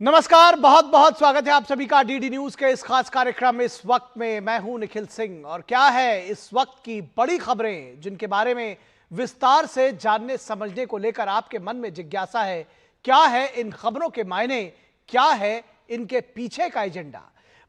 नमस्कार, बहुत बहुत स्वागत है आप सभी का डीडी न्यूज के इस खास कार्यक्रम में। इस वक्त में मैं हूं निखिल सिंह और क्या है इस वक्त की बड़ी खबरें जिनके बारे में विस्तार से जानने समझने को लेकर आपके मन में जिज्ञासा है। क्या है इन खबरों के मायने, क्या है इनके पीछे का एजेंडा।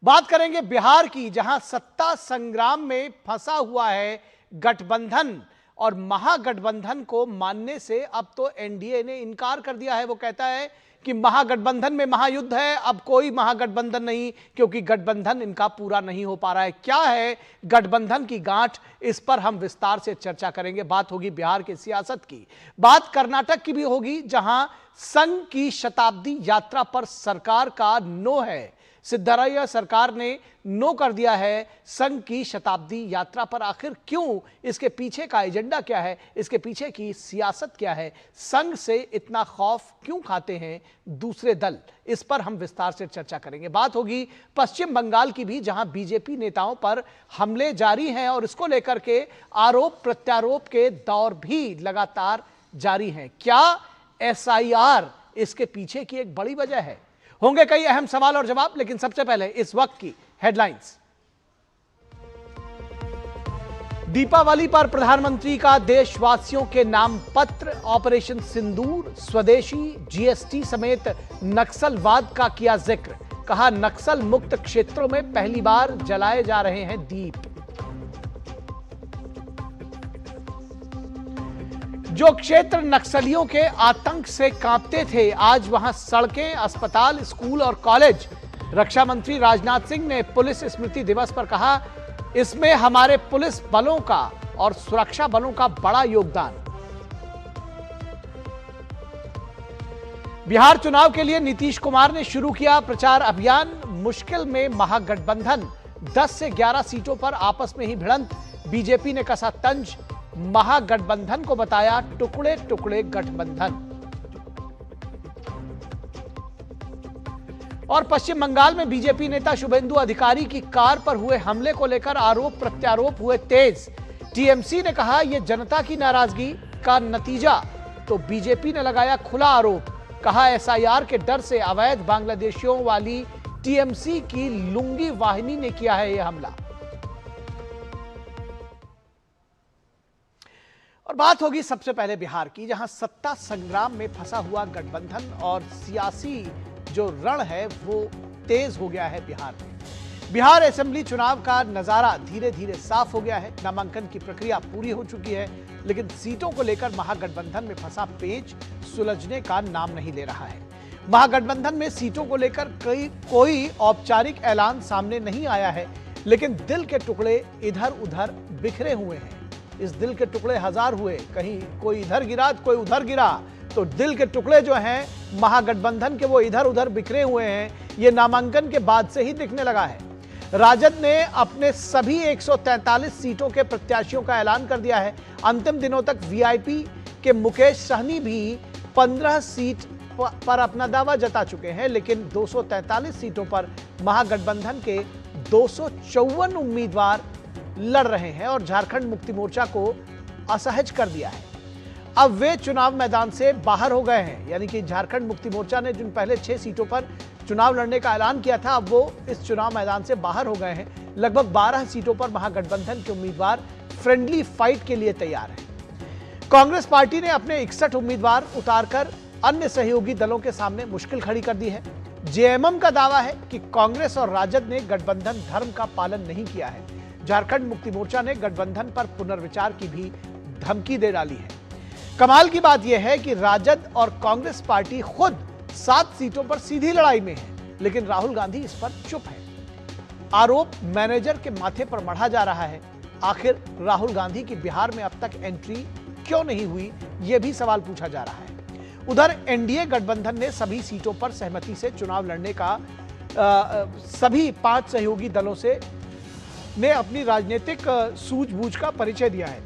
बात करेंगे बिहार की, जहां सत्ता संग्राम में फंसा हुआ है गठबंधन और महागठबंधन को मानने से अब तो एनडीए ने इनकार कर दिया है। वो कहता है कि महागठबंधन में महायुद्ध है, अब कोई महागठबंधन नहीं क्योंकि गठबंधन इनका पूरा नहीं हो पा रहा है। क्या है गठबंधन की गांठ, इस पर हम विस्तार से चर्चा करेंगे। बात होगी बिहार की सियासत की, बात कर्नाटक की भी होगी जहां संघ की शताब्दी यात्रा पर सरकार का नो है। सिद्धरामैया सरकार ने नो कर दिया है संघ की शताब्दी यात्रा पर। आखिर क्यों, इसके पीछे का एजेंडा क्या है, इसके पीछे की सियासत क्या है, संघ से इतना खौफ क्यों खाते हैं दूसरे दल, इस पर हम विस्तार से चर्चा करेंगे। बात होगी पश्चिम बंगाल की भी, जहां बीजेपी नेताओं पर हमले जारी हैं और इसको लेकर के आरोप प्रत्यारोप के दौर भी लगातार जारी हैं। क्या एसआईआर इसके पीछे की एक बड़ी वजह है? होंगे कई अहम सवाल और जवाब, लेकिन सबसे पहले इस वक्त की हेडलाइंस। दीपावली पर प्रधानमंत्री का देशवासियों के नाम पत्र, ऑपरेशन सिंदूर, स्वदेशी, जीएसटी समेत नक्सलवाद का किया जिक्र। कहा नक्सल मुक्त क्षेत्रों में पहली बार जलाए जा रहे हैं दीप। जो क्षेत्र नक्सलियों के आतंक से कांपते थे, आज वहां सड़कें, अस्पताल, स्कूल और कॉलेज। रक्षा मंत्री राजनाथ सिंह ने पुलिस स्मृति दिवस पर कहा इसमें हमारे पुलिस बलों का और सुरक्षा बलों का बड़ा योगदान। बिहार चुनाव के लिए नीतीश कुमार ने शुरू किया प्रचार अभियान। मुश्किल में महागठबंधन, 10 से 11 सीटों पर आपस में ही भिड़ंत। बीजेपी ने कसा तंज, महागठबंधन को बताया टुकड़े टुकड़े गठबंधन। और पश्चिम बंगाल में बीजेपी नेता शुभेंदु अधिकारी की कार पर हुए हमले को लेकर आरोप प्रत्यारोप हुए तेज। टीएमसी ने कहा यह जनता की नाराजगी का नतीजा, तो बीजेपी ने लगाया खुला आरोप। कहा एसआईआर के डर से अवैध बांग्लादेशियों वाली टीएमसी की लुंगी वाहिनी ने किया है यह हमला। और बात होगी सबसे पहले बिहार की, जहां सत्ता संग्राम में फंसा हुआ गठबंधन और सियासी जो रण है वो तेज हो गया है बिहार में। बिहार असेंबली चुनाव का नजारा धीरे धीरे साफ हो गया है। नामांकन की प्रक्रिया पूरी हो चुकी है, लेकिन सीटों को लेकर महागठबंधन में फंसा पेच सुलझने का नाम नहीं ले रहा है। महागठबंधन में सीटों को लेकर कोई औपचारिक ऐलान सामने नहीं आया है, लेकिन दिल के टुकड़े इधर उधर बिखरे हुए हैं। इस दिल के टुकड़े हजार हुए, कहीं कोई इधर गिरा कोई उधर गिरा, तो दिल के टुकड़े जो हैं महागठबंधन के वो इधर उधर बिखरे हुए हैं। ये नामांकन के बाद से ही दिखने लगा है। राजद ने अपने सभी 143 सीटों के प्रत्याशियों का ऐलान कर दिया है। अंतिम दिनों तक वीआईपी के मुकेश सहनी भी 15 सीट पर अपना दावा जता चुके हैं, लेकिन 243 सीटों पर महागठबंधन के 254 उम्मीदवार लड़ रहे हैं और झारखंड मुक्ति मोर्चा को असहज कर दिया है। अब वे चुनाव मैदान से बाहर हो गए हैं, यानी कि झारखंड मुक्ति मोर्चा ने जिन पहले 6 सीटों पर चुनाव लड़ने का ऐलान किया था, अब वो इस चुनाव मैदान से बाहर हो गए हैं। लगभग 12 सीटों पर महागठबंधन के उम्मीदवार फ्रेंडली फाइट के लिए तैयार हैं। कांग्रेस पार्टी ने अपने 61 उम्मीदवार उतारकर अन्य सहयोगी दलों के सामने मुश्किल खड़ी कर दी है। जेएमएम का दावा है कि कांग्रेस और राजद ने गठबंधन धर्म का पालन नहीं किया है। झारखंड मुक्ति मोर्चा ने गठबंधन पर पुनर्विचार की भी धमकी दे डाली है। कमाल की बात यह है कि राजद और कांग्रेस पार्टी खुद 7 सीटों पर सीधी लड़ाई में है, लेकिन राहुल गांधी इस पर चुप है। आरोप मैनेजर के माथे पर मढ़ा जा रहा है। आखिर राहुल गांधी की बिहार में अब तक एंट्री क्यों नहीं हुई, यह भी सवाल पूछा जा रहा है। उधर एनडीए गठबंधन ने सभी सीटों पर सहमति से चुनाव लड़ने का सभी 5 सहयोगी दलों से ने अपनी राजनीतिक सूझबूझ का परिचय दिया है।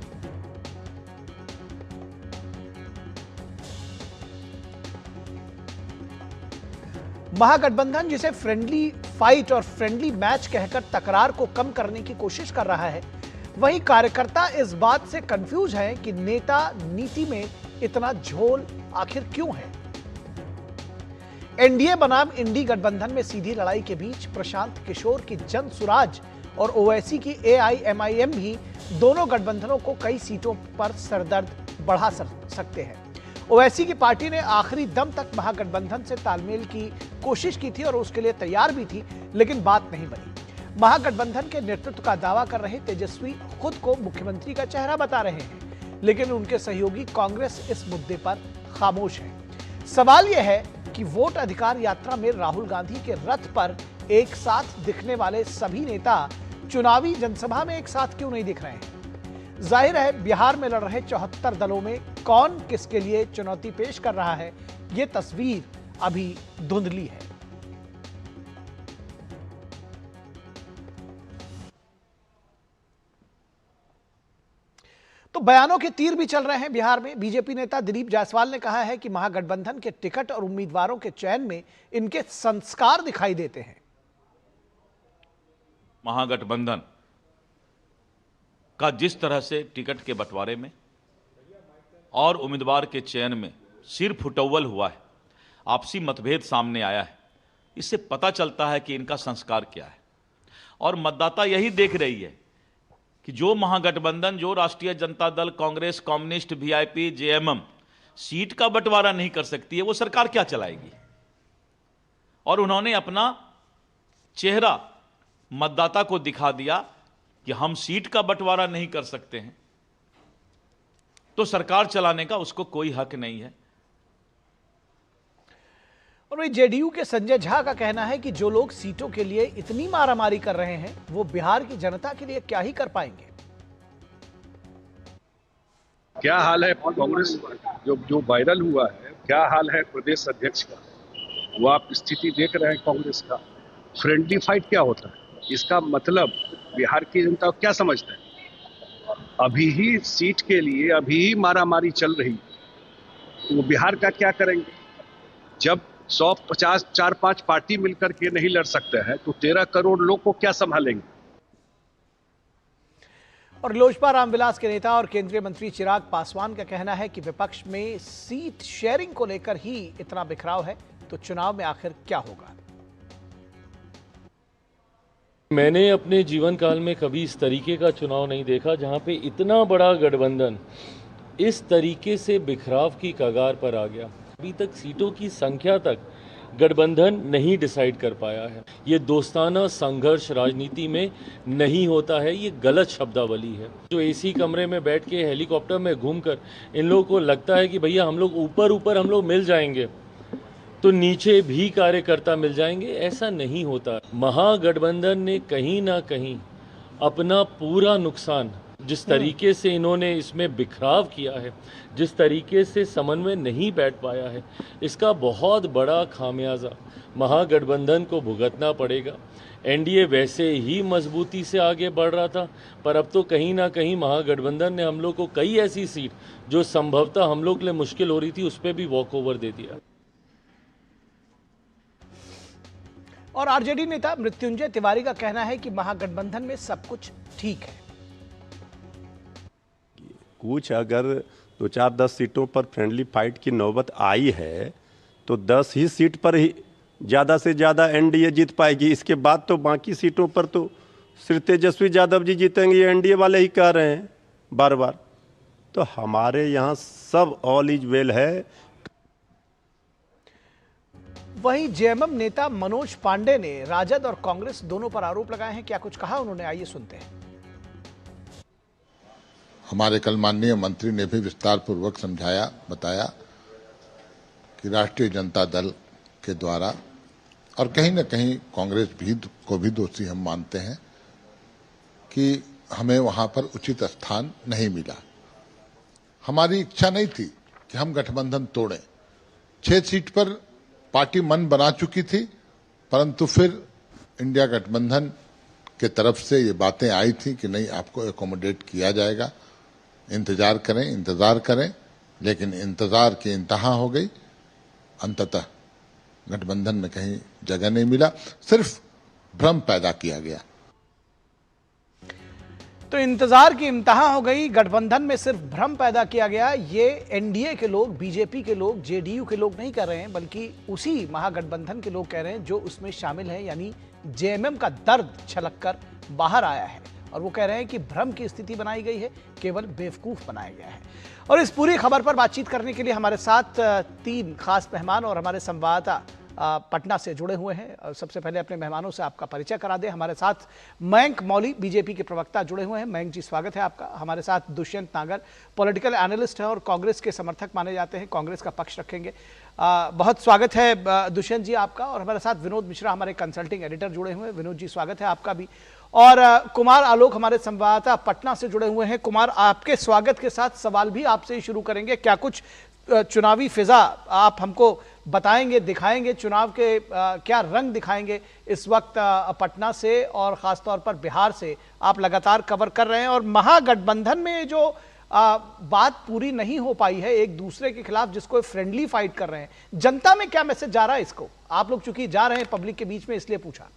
महागठबंधन जिसे फ्रेंडली फाइट और फ्रेंडली मैच कहकर तकरार को कम करने की कोशिश कर रहा है, वहीं कार्यकर्ता इस बात से कंफ्यूज हैं कि नेता नीति में इतना झोल आखिर क्यों है। एनडीए बनाम इंडी गठबंधन में सीधी लड़ाई के बीच प्रशांत किशोर की जन सुराज और ओवैसी की एआईएमआईएम भी दोनों गठबंधनों को कई सीटों पर सरदर्द बढ़ा सकते हैं। ओवैसी की पार्टी ने आखिरी दम तक महागठबंधन से तालमेल की कोशिश की थी और उसके लिए तैयार भी थी, लेकिन बात नहीं बनी। महागठबंधन के नेतृत्व का दावा कर रहे तेजस्वी खुद को मुख्यमंत्री का चेहरा बता रहे हैं, लेकिन उनके सहयोगी कांग्रेस इस मुद्दे पर खामोश है। सवाल यह है कि वोट अधिकार यात्रा में राहुल गांधी के रथ पर एक साथ दिखने वाले सभी नेता चुनावी जनसभा में एक साथ क्यों नहीं दिख रहे हैं? जाहिर है बिहार में लड़ रहे 74 दलों में कौन किसके लिए चुनौती पेश कर रहा है, यह तस्वीर अभी धुंधली है। तो बयानों के तीर भी चल रहे हैं बिहार में। बीजेपी नेता दिलीप जायसवाल ने कहा है कि महागठबंधन के टिकट और उम्मीदवारों के चयन में इनके संस्कार दिखाई देते हैं। महागठबंधन का जिस तरह से टिकट के बंटवारे में और उम्मीदवार के चयन में सिर फुटौल हुआ है, आपसी मतभेद सामने आया है, इससे पता चलता है कि इनका संस्कार क्या है। और मतदाता यही देख रही है कि जो महागठबंधन, जो राष्ट्रीय Janata Dal, Congress, communist, VIP, JMM seat का बंटवारा नहीं कर सकती है, वो सरकार क्या चलाएगी। और उन्होंने अपना चेहरा मतदाता को दिखा दिया कि हम सीट का बंटवारा नहीं कर सकते हैं, तो सरकार चलाने का उसको कोई हक नहीं है। और वही जेडीयू के संजय झा का कहना है कि जो लोग सीटों के लिए इतनी मारामारी कर रहे हैं, वो बिहार की जनता के लिए क्या ही कर पाएंगे। क्या हाल है कांग्रेस जो वायरल हुआ है, क्या हाल है प्रदेश अध्यक्ष का, वो आप स्थिति देख रहे हैं कांग्रेस का। फ्रेंडली फाइट क्या होता है, इसका मतलब बिहार की जनता क्या समझता है? अभी ही सीट के लिए अभी ही मारामारी चल रही, तो वो बिहार का क्या करेंगे? जब 150 4-5 पार्टी मिलकर के नहीं लड़ सकते हैं, तो 13 करोड़ लोग को क्या संभालेंगे? और लोजपा रामविलास के नेता और केंद्रीय मंत्री चिराग पासवान का कहना है कि विपक्ष में सीट शेयरिंग को लेकर ही इतना बिखराव है, तो चुनाव में आखिर क्या होगा। मैंने अपने जीवन काल में कभी इस तरीके का चुनाव नहीं देखा जहां पे इतना बड़ा गठबंधन इस तरीके से बिखराव की कगार पर आ गया। अभी तक सीटों की संख्या तक गठबंधन नहीं डिसाइड कर पाया है। ये दोस्ताना संघर्ष राजनीति में नहीं होता है, ये गलत शब्दावली है। जो एसी कमरे में बैठ के हेलीकॉप्टर में घूमकर इन लोगों को लगता है कि भैया हम लोग ऊपर हम लोग मिल जाएंगे तो नीचे भी कार्यकर्ता मिल जाएंगे, ऐसा नहीं होता। महागठबंधन ने कहीं ना कहीं अपना पूरा नुकसान, जिस तरीके से इन्होंने इसमें बिखराव किया है, जिस तरीके से समन्वय नहीं बैठ पाया है, इसका बहुत बड़ा खामियाजा महागठबंधन को भुगतना पड़ेगा। एनडीए वैसे ही मजबूती से आगे बढ़ रहा था, पर अब तो कहीं ना कहीं महागठबंधन ने हम लोग को कई ऐसी सीट जो संभवतः हम लोग के लिए मुश्किल हो रही थी, उस पर भी वॉक ओवर दे दिया। और आरजेडी नेता मृत्युंजय तिवारी का कहना है कि महागठबंधन में सब कुछ ठीक है। कुछ अगर 2-4-10 सीटों पर फ्रेंडली फाइट की नौबत आई है तो 10 ही सीट पर ही ज़्यादा से ज़्यादा एनडीए जीत पाएगी। इसके बाद तो बाकी सीटों पर तो श्री तेजस्वी यादव जी जीतेंगे, ये एनडीए वाले ही कह रहे हैं बार बार। तो हमारे यहाँ सब ऑल इज वेल है। वहीं जेएमएम नेता मनोज पांडे ने राजद और कांग्रेस दोनों पर आरोप लगाए हैं। क्या कुछ कहा उन्होंने, आइए सुनते हैं। हमारे कल माननीय मंत्री ने भी विस्तार पूर्वक समझाया, बताया कि राष्ट्रीय जनता दल के द्वारा और कहीं न कहीं कांग्रेस भी को भी दोषी हम मानते हैं कि हमें वहां पर उचित स्थान नहीं मिला। हमारी इच्छा नहीं थी कि हम गठबंधन तोड़ें। 6 सीट पर पार्टी मन बना चुकी थी, परंतु फिर इंडिया गठबंधन के तरफ से ये बातें आई थी कि नहीं, आपको एकोमोडेट किया जाएगा, इंतजार करें, लेकिन इंतजार की इंतहा हो गई। अंततः गठबंधन में कहीं जगह नहीं मिला, सिर्फ भ्रम पैदा किया गया। तो इंतजार की इंतहा हो गई। गठबंधन में सिर्फ भ्रम पैदा किया गया। ये एनडीए के लोग, बीजेपी के लोग, जेडीयू के लोग नहीं कर रहे हैं, बल्कि उसी महागठबंधन के लोग कह रहे हैं जो उसमें शामिल हैं, यानी जेएमएम का दर्द छलककर बाहर आया है और वो कह रहे हैं कि भ्रम की स्थिति बनाई गई है, केवल बेवकूफ बनाया गया है। और इस पूरी खबर पर बातचीत करने के लिए हमारे साथ 3 खास मेहमान और हमारे संवाददाता पटना से जुड़े हुए हैं। सबसे पहले अपने मेहमानों से आपका परिचय करा दें। हमारे साथ मयंक मौली, बीजेपी के प्रवक्ता, जुड़े हुए हैं। मयंक जी, स्वागत है आपका। हमारे साथ दुष्यंत नागर, पॉलिटिकल एनालिस्ट हैं और कांग्रेस के समर्थक माने जाते हैं, कांग्रेस का पक्ष रखेंगे। बहुत स्वागत है दुष्यंत जी आपका। और हमारे साथ विनोद मिश्रा, हमारे कंसल्टिंग एडिटर, जुड़े हुए हैं। विनोद जी, स्वागत है आपका भी। और कुमार आलोक, हमारे संवाददाता पटना से जुड़े हुए हैं। कुमार, आपके स्वागत के साथ सवाल भी आपसे ही शुरू करेंगे। क्या कुछ चुनावी फिजा आप हमको बताएंगे, दिखाएंगे, चुनाव के क्या रंग दिखाएंगे इस वक्त पटना से और खासतौर पर बिहार से आप लगातार कवर कर रहे हैं। और महागठबंधन में जो बात पूरी नहीं हो पाई है एक दूसरे के खिलाफ, जिसको फ्रेंडली फाइट कर रहे हैं, जनता में क्या मैसेज जा रहा है इसको? आप लोग चूंकि जा रहे हैं पब्लिक के बीच में, इसलिए पूछा।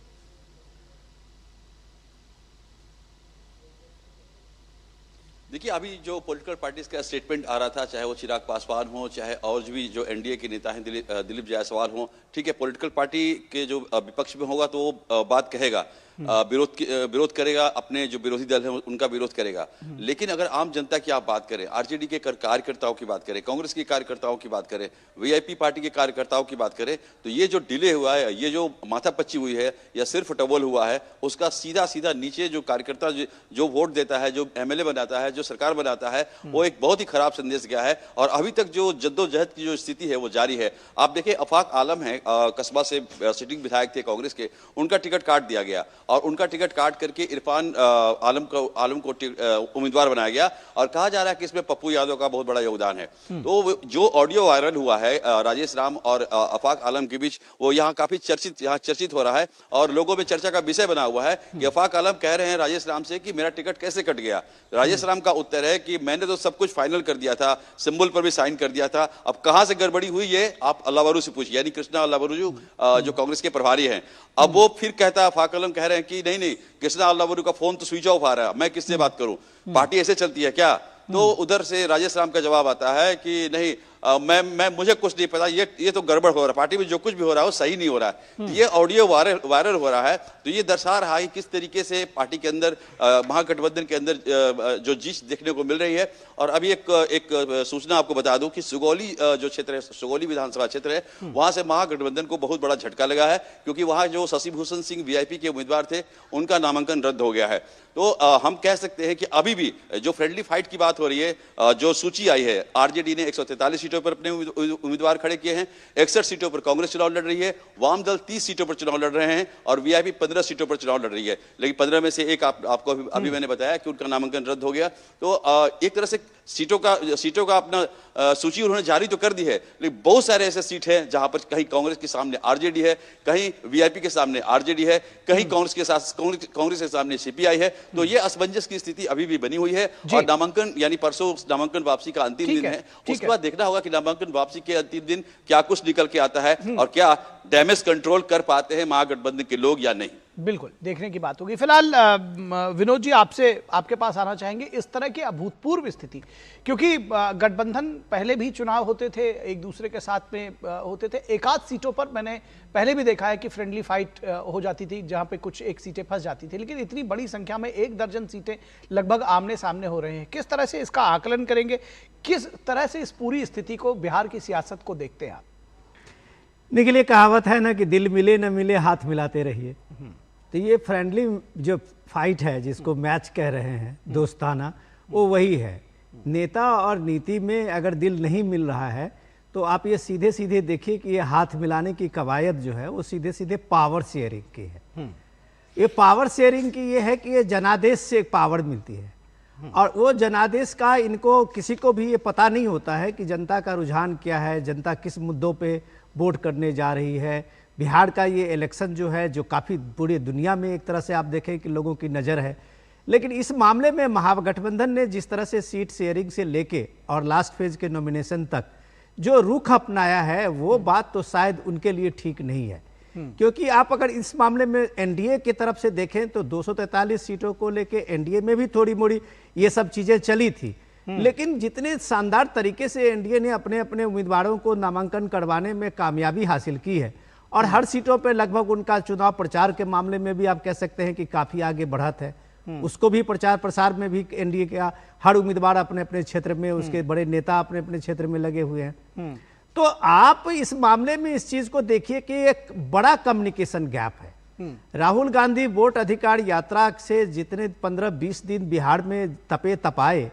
देखिए, अभी जो पॉलिटिकल पार्टीज का स्टेटमेंट आ रहा था, चाहे वो चिराग पासवान हो, चाहे और भी जो एनडीए के नेता हैं, दिलीप जायसवाल हो, ठीक है, पॉलिटिकल पार्टी के जो विपक्ष में होगा तो वो बात कहेगा, विरोध करेगा, अपने जो विरोधी दल है उनका विरोध करेगा। लेकिन अगर आम जनता की आप बात करें, आरजेडी के कार्यकर्ताओं की बात करें, कांग्रेस के कार्यकर्ताओं की बात करें, वीआईपी पार्टी के कार्यकर्ताओं की बात करें, तो ये जो डिले हुआ है, ये जो माथापच्ची हुई है या सिर्फ टवल हुआ है, उसका सीधा सीधा नीचे जो कार्यकर्ता जो वोट देता है, जो एमएलए बनाता है, जो सरकार बनाता है, वो एक बहुत ही खराब संदेश गया है। और अभी तक जो जद्दोजहद की जो स्थिति है वो जारी है। आप देखिए, अफाक आलम है, कस्बा से सिटिंग विधायक थे कांग्रेस के, उनका टिकट काट दिया गया और उनका टिकट काट करके इरफान आलम को उम्मीदवार बनाया गया और कहा जा रहा है कि इसमें पप्पू यादव का बहुत बड़ा योगदान है। तो जो ऑडियो वायरल हुआ है राजेश राम और अफाक आलम के बीच, वो यहाँ काफी चर्चित हो रहा है और लोगों में चर्चा का विषय बना हुआ है कि अफाक आलम कह रहे हैं राजेश राम से कि मेरा टिकट कैसे कट गया। राजेश राम का उत्तर है कि मैंने तो सब कुछ फाइनल कर दिया था, सिंबल पर भी साइन कर दिया था, अब कहां से गड़बड़ी हुई ये आप अल्लावरू से पूछिए, यानी कृष्णा अल्लावरू जो कांग्रेस के प्रभारी हैं। अब वो फिर कहता है, अफाक आलम कह रहे हैं कि नहीं, कृष्णा अल्लावरू का फोन तो स्विच ऑफ आ रहा है, मैं किससे बात करूं, पार्टी ऐसे चलती है क्या? तो उधर से राजेश राम का जवाब आता है कि नहीं, मुझे कुछ नहीं पता, ये तो गड़बड़ हो रहा है, पार्टी में जो कुछ भी हो रहा है वो सही नहीं हो रहा है। तो ये ऑडियो वायरल हो रहा है, तो ये दर्शा रहा है किस तरीके से पार्टी के अंदर, महागठबंधन के अंदर जो जीत देखने को मिल रही है। और अभी एक सूचना आपको बता दूं कि सुगौली जो क्षेत्र है, सुगौली विधानसभा क्षेत्र है, वहां से महागठबंधन को बहुत बड़ा झटका लगा है, क्योंकि वहां जो शशि भूषण सिंह वीआईपी के उम्मीदवार थे, उनका नामांकन रद्द हो गया है। तो हम कह सकते हैं कि अभी भी जो फ्रेंडली फाइट की बात हो रही है, जो सूची आई है, आरजेडी ने 143 सीटों पर अपने उम्मीदवार खड़े किए हैं, 61 सीटों पर कांग्रेस चुनाव लड़ रही है, वाम दल 30 सीटों पर चुनाव लड़ रहे हैं और वीआईपी 15 सीटों पर चुनाव लड़ रही है। लेकिन 15 में से एक आपको अभी मैंने बताया कि उनका नामांकन रद्द हो गया। तो एक तरह से सीटों का अपना सूची उन्होंने जारी तो कर दी है, लेकिन बहुत सारे ऐसे सीट हैं जहां पर कहीं कांग्रेस के सामने आरजेडी है, कहीं वीआईपी के सामने आरजेडी है, कहीं कांग्रेस के सामने सीपीआई है। तो ये असमंजस की स्थिति अभी भी बनी हुई है। और नामांकन, यानी परसों नामांकन वापसी का अंतिम दिन है, उसके बाद देखना होगा कि नामांकन वापसी के अंतिम दिन क्या कुछ निकल के आता है और क्या डैमेज कंट्रोल कर पाते हैं महागठबंधन के लोग या नहीं। बिल्कुल देखने की बात होगी। फिलहाल विनोद जी, आपके पास आना चाहेंगे इस तरह की अभूतपूर्व स्थिति, क्योंकि गठबंधन पहले भी चुनाव होते थे, एक दूसरे के साथ में होते थे, एकाध सीटों पर मैंने पहले भी देखा है कि फ्रेंडली फाइट हो जाती थी, जहां पे कुछ एक सीटें फंस जाती थी, लेकिन इतनी बड़ी संख्या में 1 दर्जन सीटें लगभग आमने सामने हो रहे हैं। किस तरह से इसका आकलन करेंगे, किस तरह से इस पूरी स्थिति को, बिहार की सियासत को देखते हैं आप? देखिए, ये कहावत है ना कि दिल मिले न मिले हाथ मिलाते रहिए। तो ये फ्रेंडली जो फाइट है, जिसको मैच कह रहे हैं, दोस्ताना, वो वही है। नेता और नीति में अगर दिल नहीं मिल रहा है तो आप ये सीधे सीधे देखिए कि ये हाथ मिलाने की कवायद जो है वो सीधे सीधे पावर शेयरिंग की है। ये पावर शेयरिंग की ये है कि ये जनादेश से एक पावर मिलती है और वो जनादेश का इनको किसी को भी ये पता नहीं होता है कि जनता का रुझान क्या है, जनता किस मुद्दों पे वोट करने जा रही है। बिहार का ये इलेक्शन जो है, जो काफ़ी पूरी दुनिया में एक तरह से आप देखें कि लोगों की नज़र है, लेकिन इस मामले में महागठबंधन ने जिस तरह से सीट शेयरिंग से लेके और लास्ट फेज के नॉमिनेशन तक जो रुख अपनाया है, वो बात तो शायद उनके लिए ठीक नहीं है। क्योंकि आप अगर इस मामले में एनडीए की तरफ से देखें तो 243 सीटों को लेके एनडीए में भी थोड़ी मोड़ी ये सब चीजें चली थी, लेकिन जितने शानदार तरीके से एनडीए ने अपने अपने उम्मीदवारों को नामांकन करवाने में कामयाबी हासिल की है और हर सीटों पर लगभग उनका चुनाव प्रचार के मामले में भी आप कह सकते हैं कि काफी आगे बढ़त है। उसको भी प्रचार प्रसार में भी एनडीए का हर उम्मीदवार अपने अपने क्षेत्र में, उसके बड़े नेता अपने अपने क्षेत्र में लगे हुए हैं। तो आप इस मामले में इस चीज को देखिए कि एक बड़ा कम्युनिकेशन गैप है। राहुल गांधी वोट अधिकार यात्रा से जितने 15-20 दिन बिहार में तपाए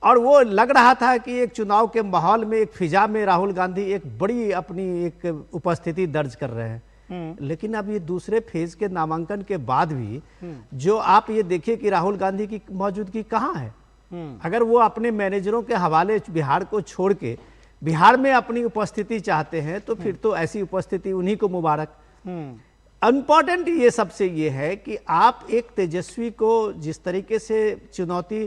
और वो लग रहा था कि एक चुनाव के माहौल में, एक फिजा में राहुल गांधी एक बड़ी अपनी एक उपस्थिति दर्ज कर रहे हैं। लेकिन अब ये दूसरे फेज के नामांकन के बाद भी जो आप ये देखिए कि राहुल गांधी की मौजूदगी कहाँ है। अगर वो अपने मैनेजरों के हवाले बिहार को छोड़ के बिहार में अपनी उपस्थिति चाहते हैं तो फिर तो ऐसी उपस्थिति उन्हीं को मुबारक। इम्पॉर्टेंट ये सबसे ये है कि आप एक तेजस्वी को जिस तरीके से चुनौती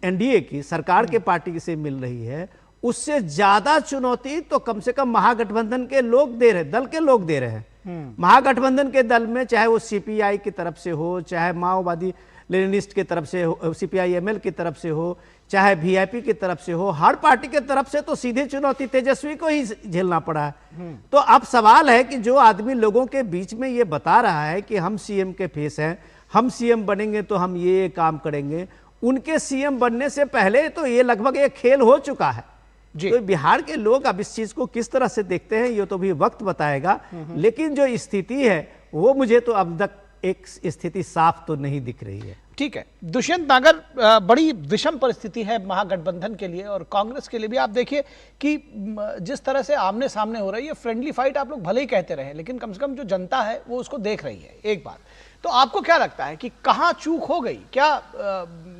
एनडीए की सरकार के पार्टी से मिल रही है, उससे ज्यादा चुनौती तो कम से कम महागठबंधन के लोग दे रहे, दल के लोग दे रहे हैं। महागठबंधन के दल में चाहे वो सीपीआई की तरफ से हो, चाहे माओवादी लेनिनिस्ट की तरफ से हो, सीपीआई-एमएल की तरफ से हो, चाहे वीआईपी की तरफ से हो, हर पार्टी की तरफ से तो सीधी चुनौती तेजस्वी को ही झेलना पड़ा है। तो अब सवाल है कि जो आदमी लोगों के बीच में ये बता रहा है कि हम सीएम के फेस हैं, हम सीएम बनेंगे तो हम ये काम करेंगे, उनके सीएम बनने से पहले तो ये लगभग एक खेल हो चुका है। तो बिहार के लोग अब इस चीज को किस तरह से देखते हैं ये तो भी वक्त बताएगा, लेकिन जो स्थिति है वो मुझे तो अब तक एक स्थिति साफ तो नहीं दिख रही है। ठीक है दुष्यंत नागर, बड़ी विषम परिस्थिति है महागठबंधन के लिए और कांग्रेस के लिए भी। आप देखिए कि जिस तरह से आमने सामने हो रही है, फ्रेंडली फाइट आप लोग भले ही कहते रहे, लेकिन कम से कम जो जनता है वो उसको देख रही है। एक बात तो आपको क्या लगता है कि कहां चूक हो गई? क्या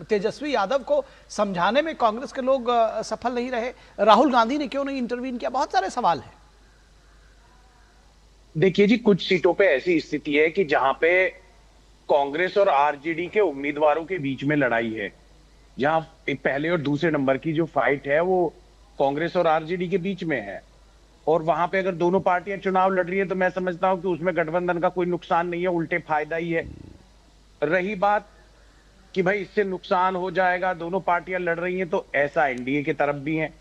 तेजस्वी यादव को समझाने में कांग्रेस के लोग सफल नहीं रहे? राहुल गांधी ने क्यों नहीं इंटरवीन किया? बहुत सारे सवाल हैं। देखिए जी, कुछ सीटों पे ऐसी स्थिति है कि जहां पे कांग्रेस और आरजेडी के उम्मीदवारों के बीच में लड़ाई है, जहां पहले और दूसरे नंबर की जो फाइट है वो कांग्रेस और आरजेडी के बीच में है, और वहां पे अगर दोनों पार्टियां चुनाव लड़ रही है तो मैं समझता हूं कि उसमें गठबंधन का कोई नुकसान नहीं है, उल्टे फायदा ही है। रही बात कि भाई इससे नुकसान हो जाएगा, दोनों पार्टियां लड़ रही हैं, तो ऐसा एनडीए की तरफ भी है।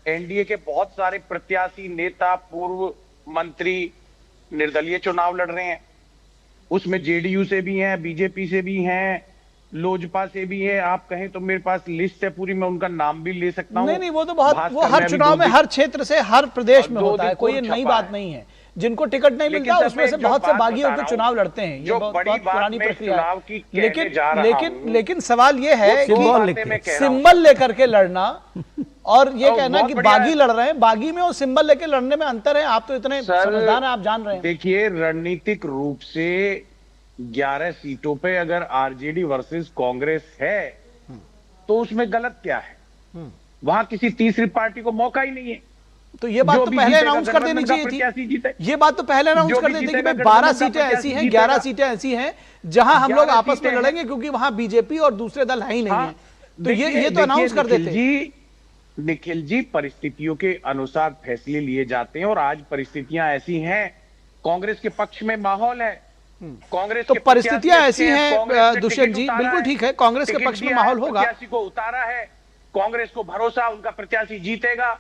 एनडीए के बहुत सारे प्रत्याशी, नेता, पूर्व मंत्री निर्दलीय चुनाव लड़ रहे हैं, उसमें जेडीयू से भी हैं, बीजेपी से भी हैं, लोजपा से भी है। आप कहें तो मेरे पास लिस्ट है पूरी, मैं उनका नाम भी ले सकता हूं। नहीं, वो तो बहुत, वो हर चुनाव में हर क्षेत्र से हर प्रदेश में होता है, कोई नई बात नहीं है। जिनको टिकट नहीं मिलता उसमें से बहुत से बागी होकर चुनाव लड़ते हैं, ये बहुत पुरानी प्रक्रिया है। लेकिन सवाल ये है कि सिंबल लेकर के लड़ना और ये कहना कि बागी लड़ रहे हैं, बागी में और सिंबल लेकर लड़ने में अंतर है। आप तो इतने समझदार हैं, आप जान रहे हैं। देखिए, रणनीतिक रूप से 11 सीटों पे अगर आरजेडी वर्सेस कांग्रेस है तो उसमें गलत क्या है? वहां किसी तीसरी पार्टी को मौका ही नहीं है। तो ये बात तो पहले अनाउंस कर देनी चाहिए थी। ये बात तो पहले अनाउंस कर देते कि भाई 12 सीटें ऐसी हैं, 11 सीटें ऐसी हैं जहां हम लोग आपस में लड़ेंगे, क्योंकि वहां बीजेपी और दूसरे दल है ही नहीं है। तो ये तो अनाउंस कर देते। निखिल जी, परिस्थितियों के अनुसार फैसले लिए जाते हैं और आज परिस्थितियां ऐसी हैं, कांग्रेस के पक्ष में माहौल है। कांग्रेस तो परिस्थितियां ऐसी हैं दुष्यंत जी, बिल्कुल ठीक है, कांग्रेस के पक्ष में माहौल होगा। प्रत्याशी को उतारा है, कांग्रेस को भरोसा उनका प्रत्याशी जीतेगा,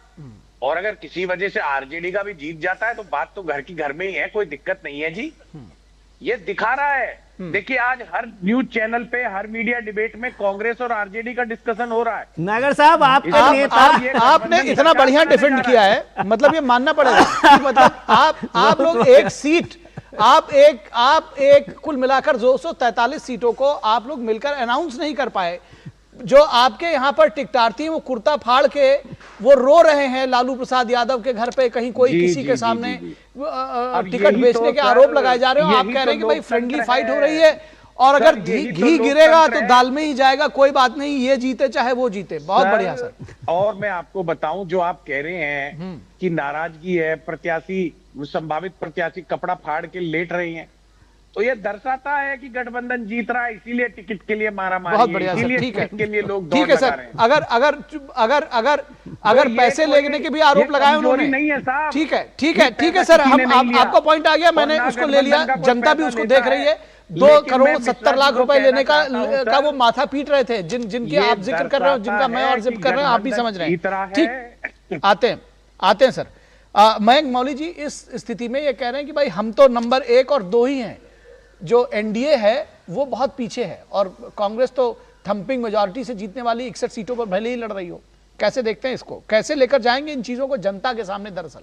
और अगर किसी वजह से आरजेडी का भी जीत जाता है तो बात तो घर की घर में ही है, कोई दिक्कत नहीं है जी। ये दिखा रहा है। देखिए, आज हर न्यूज चैनल पे, हर मीडिया डिबेट में कांग्रेस और आरजेडी का डिस्कशन हो रहा है। नागर साहब, आपने इतना बढ़िया डिफेंड किया है, मतलब ये मानना पड़ेगा। मतलब आप लोग एक सीट, आप एक कुल मिलाकर 243 सीटों को आप लोग मिलकर अनाउंस नहीं कर पाए। जो आपके यहाँ पर टिकटार्थी हैं वो कुर्ता फाड़ के वो रो रहे हैं लालू प्रसाद यादव के घर पे, कहीं कोई किसी के सामने टिकट बेचने के आरोप लगाए जा रहे हो। आप कह रहे हैं कि भाई फ्रेंडली फाइट हो रही है और अगर घी गिरेगा तो दाल में ही जाएगा, कोई बात नहीं, ये जीते चाहे वो जीते। बहुत बढ़िया सर। और मैं आपको बताऊं, जो आप कह रहे हैं कि नाराजगी है, प्रत्याशी, संभावित प्रत्याशी कपड़ा फाड़ के लेट रहे हैं, तो ये दर्शाता है कि गठबंधन जीत रहा है, इसीलिए टिकट के लिए मारा मारी, बहुत बढ़िया सर, इसीलिए ठीक है, टिकट के लिए लोग ठीक दौड़ है लगा सर। रहे हैं। अगर अगर अगर अगर अगर ये पैसे कोई- लेने के भी आरोप ये लगाए कमजोरी उन्होंने, नहीं है साहब। ठीक है, ठीक ये है, ठीक है पैसा सर, किसी ने नहीं लिया। आपका पॉइंट आ गया, मैंने और ना उसको ले लिया, गठबंधन का कोई जनता भी पैसा उसको लेता देख रही है। है। 2 लेकिन करोड़ मैं 70 लाख को रुपए कहना लेने चाहता हूं, का सर, वो माथा पीट रहे थे, जिनके ये आप जिक्र कर रहे हो, जिनका मैं और जिक्र कर रहे हैं, आप भी समझ रहे हैं, ठीक। आते हैं सर। मयंक मौली जी, इस स्थिति में ये कह रहे हैं कि भाई हम तो नंबर 1 और 2 ही हैं, जो एनडीए है वो बहुत पीछे है, और कांग्रेस तो थंपिंग मेजॉरिटी से जीतने वाली 61 सीटों पर भले ही लड़ रही हो। कैसे देखते हैं इसको, कैसे लेकर जाएंगे इन चीजों को जनता के सामने? दरअसल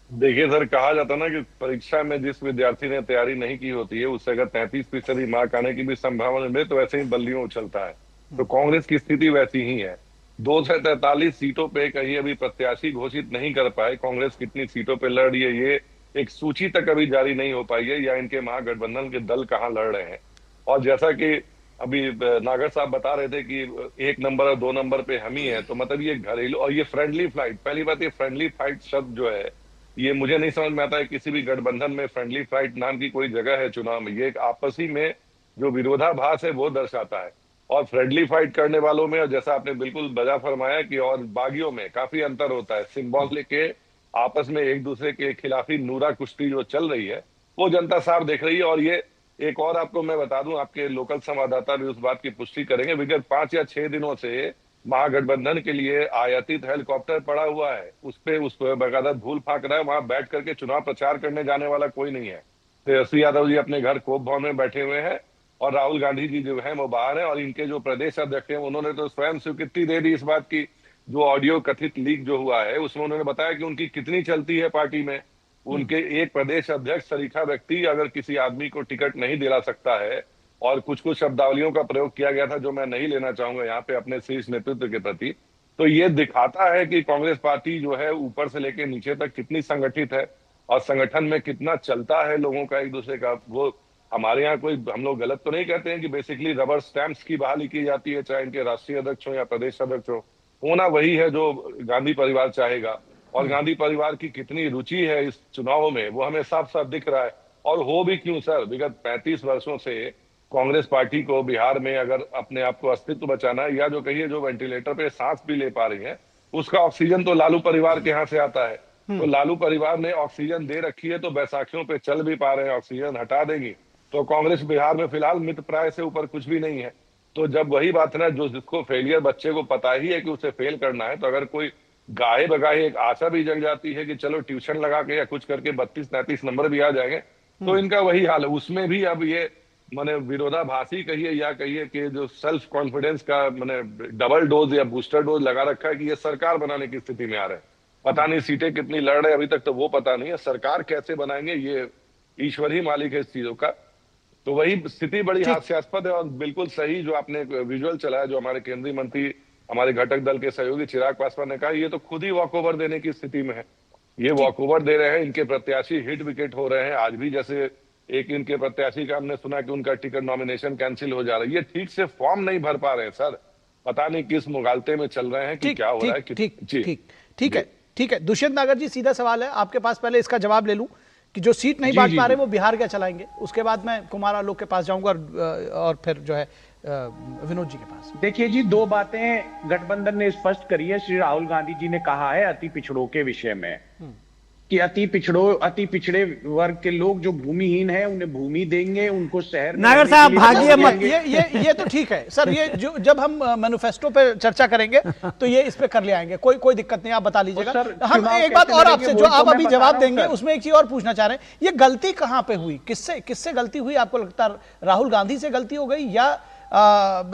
देखिए सर, कहा जाता ना कि परीक्षा में जिस विद्यार्थी ने तैयारी नहीं की होती है उससे अगर 33% मार्क आने की भी संभावना मिले तो वैसे ही बल्लियों उछलता है। तो कांग्रेस की स्थिति वैसी ही है। 243 सीटों पे कहीं अभी प्रत्याशी घोषित नहीं कर पाए। कांग्रेस कितनी सीटों पे लड़ रही है ये एक सूची तक अभी जारी नहीं हो पाई है, या इनके महागठबंधन के दल कहाँ लड़ रहे हैं। और जैसा कि अभी नागर साहब बता रहे थे कि 1 नंबर और 2 नंबर पे हम ही है, तो मतलब ये घरेलू और ये फ्रेंडली फाइट, पहली बात ये फ्रेंडली फाइट शब्द जो है ये मुझे नहीं समझ में आता है किसी भी गठबंधन में फ्रेंडली फाइट नाम की कोई जगह है चुनाव में। ये एक आपसी में जो विरोधाभास है वो दर्शाता है। और फ्रेंडली फाइट करने वालों में, और जैसा आपने बिल्कुल बजा फरमाया कि और बागियों में काफी अंतर होता है। सिंबॉलिक के आपस में एक दूसरे के खिलाफी नूरा कुश्ती जो चल रही है वो जनता साफ देख रही है। और ये एक और आपको मैं बता दूं, आपके लोकल संवाददाता भी उस बात की पुष्टि करेंगे, विगत 5 या 6 दिनों से महागठबंधन के लिए आयातित हेलीकॉप्टर पड़ा हुआ है, उस पर बकायदा धूल फाक रहा है। वहां बैठ करके चुनाव प्रचार करने जाने वाला कोई नहीं है। तेजस्वी यादव जी अपने घर कोप भवन में बैठे हुए हैं और राहुल गांधी जी जो है वो बाहर है। और इनके जो प्रदेश अध्यक्ष हैं उन्होंने तो स्वयं स्वीकृति दे दी इस बात की। जो ऑडियो कथित लीक जो हुआ है उसमें उन्होंने बताया कि उनकी कितनी चलती है पार्टी में। उनके एक प्रदेश अध्यक्ष सरीखा व्यक्ति अगर किसी आदमी को टिकट नहीं दिला सकता है, और कुछ शब्दावलियों का प्रयोग किया गया था जो मैं नहीं लेना चाहूंगा यहाँ पे अपने शीर्ष नेतृत्व के प्रति, तो ये दिखाता है कि कांग्रेस पार्टी जो है ऊपर से लेकर नीचे तक कितनी संगठित है और संगठन में कितना चलता है लोगों का एक दूसरे का। वो हमारे यहाँ कोई, हम लोग गलत तो नहीं कहते हैं कि बेसिकली रबर स्टैंप्स की बहाली की जाती है, चाहे इनके राष्ट्रीय अध्यक्ष हो या प्रदेश अध्यक्ष हो। होना वही है जो गांधी परिवार चाहेगा। और गांधी परिवार की कितनी रुचि है इस चुनाव में वो हमें साफ साफ दिख रहा है। और हो भी क्यों सर, विगत 35 वर्षों से कांग्रेस पार्टी को बिहार में अगर अपने आप को अस्तित्व बचाना है, या जो कहिए जो वेंटिलेटर पे सांस भी ले पा रही है, उसका ऑक्सीजन तो लालू परिवार के यहाँ से आता है। तो लालू परिवार ने ऑक्सीजन दे रखी है, तो बैसाखियों पे चल भी पा रहे हैं। ऑक्सीजन हटा देगी तो कांग्रेस बिहार में फिलहाल मित प्राय से ऊपर कुछ भी नहीं है। तो जब वही बात है ना, जो जिसको फेलियर बच्चे को पता ही है कि उसे फेल करना है, तो अगर कोई गाहे बगाहे एक आशा भी जग जाती है कि चलो ट्यूशन लगा के या कुछ करके 32-33 नंबर भी आ जाएंगे, तो इनका वही हाल है। उसमें भी अब ये माने विरोधाभासी कहिए या कहिए कि जो सेल्फ कॉन्फिडेंस का माने डबल डोज या बूस्टर डोज लगा रखा है कि ये सरकार बनाने की स्थिति में आ रहे हैं। पता नहीं सीटें कितनी लड़ रहे हैं अभी तक तो वो पता नहीं है, सरकार कैसे बनाएंगे ये ईश्वर ही मालिक है इस चीजों का। तो वही स्थिति बड़ी हास्यास्पद है। और बिल्कुल सही जो आपने विजुअल चलाया, जो हमारे केंद्रीय मंत्री हमारे घटक दल के सहयोगी चिराग पासवान ने कहा, ये तो खुद ही वॉकओवर देने की स्थिति में है। ये वॉकओवर दे रहे हैं, इनके प्रत्याशी हिट विकेट हो रहे हैं। आज भी जैसे एक इनके प्रत्याशी का हमने सुना कि उनका टिकट नॉमिनेशन कैंसिल हो जा रहा है। ये ठीक से फॉर्म नहीं भर पा रहे हैं सर, पता नहीं किस मुगालते में चल रहे हैं कि क्या हो रहा है। ठीक है दुष्यंत नागर जी, सीधा सवाल है आपके पास, पहले इसका जवाब ले लूं कि जो सीट नहीं बांट पा रहे वो बिहार क्या चलाएंगे, उसके बाद मैं कुमार आलोक के पास जाऊंगा और फिर जो है विनोद जी के पास। देखिए जी, 2 बातें गठबंधन ने स्पष्ट करी है। श्री राहुल गांधी जी ने कहा है अति पिछड़ों के विषय में कि अति पिछड़े वर्ग के लोग जो भूमिहीन है उन्हें भूमि देंगे, उनको शहर। नागर साहब भागिए मत। ये तो ठीक है सर, ये जो जब हम मैनिफेस्टो पे चर्चा करेंगे तो ये इस पे कर ले आएंगे, कोई दिक्कत नहीं, आप बता लीजिएगा। हम एक बात और आपसे जो आप अभी जवाब देंगे उसमें एक चीज और पूछना चाह रहे हैं, ये गलती कहां पे हुई, किससे गलती हुई आपको लगता है? राहुल गांधी से गलती हो गई या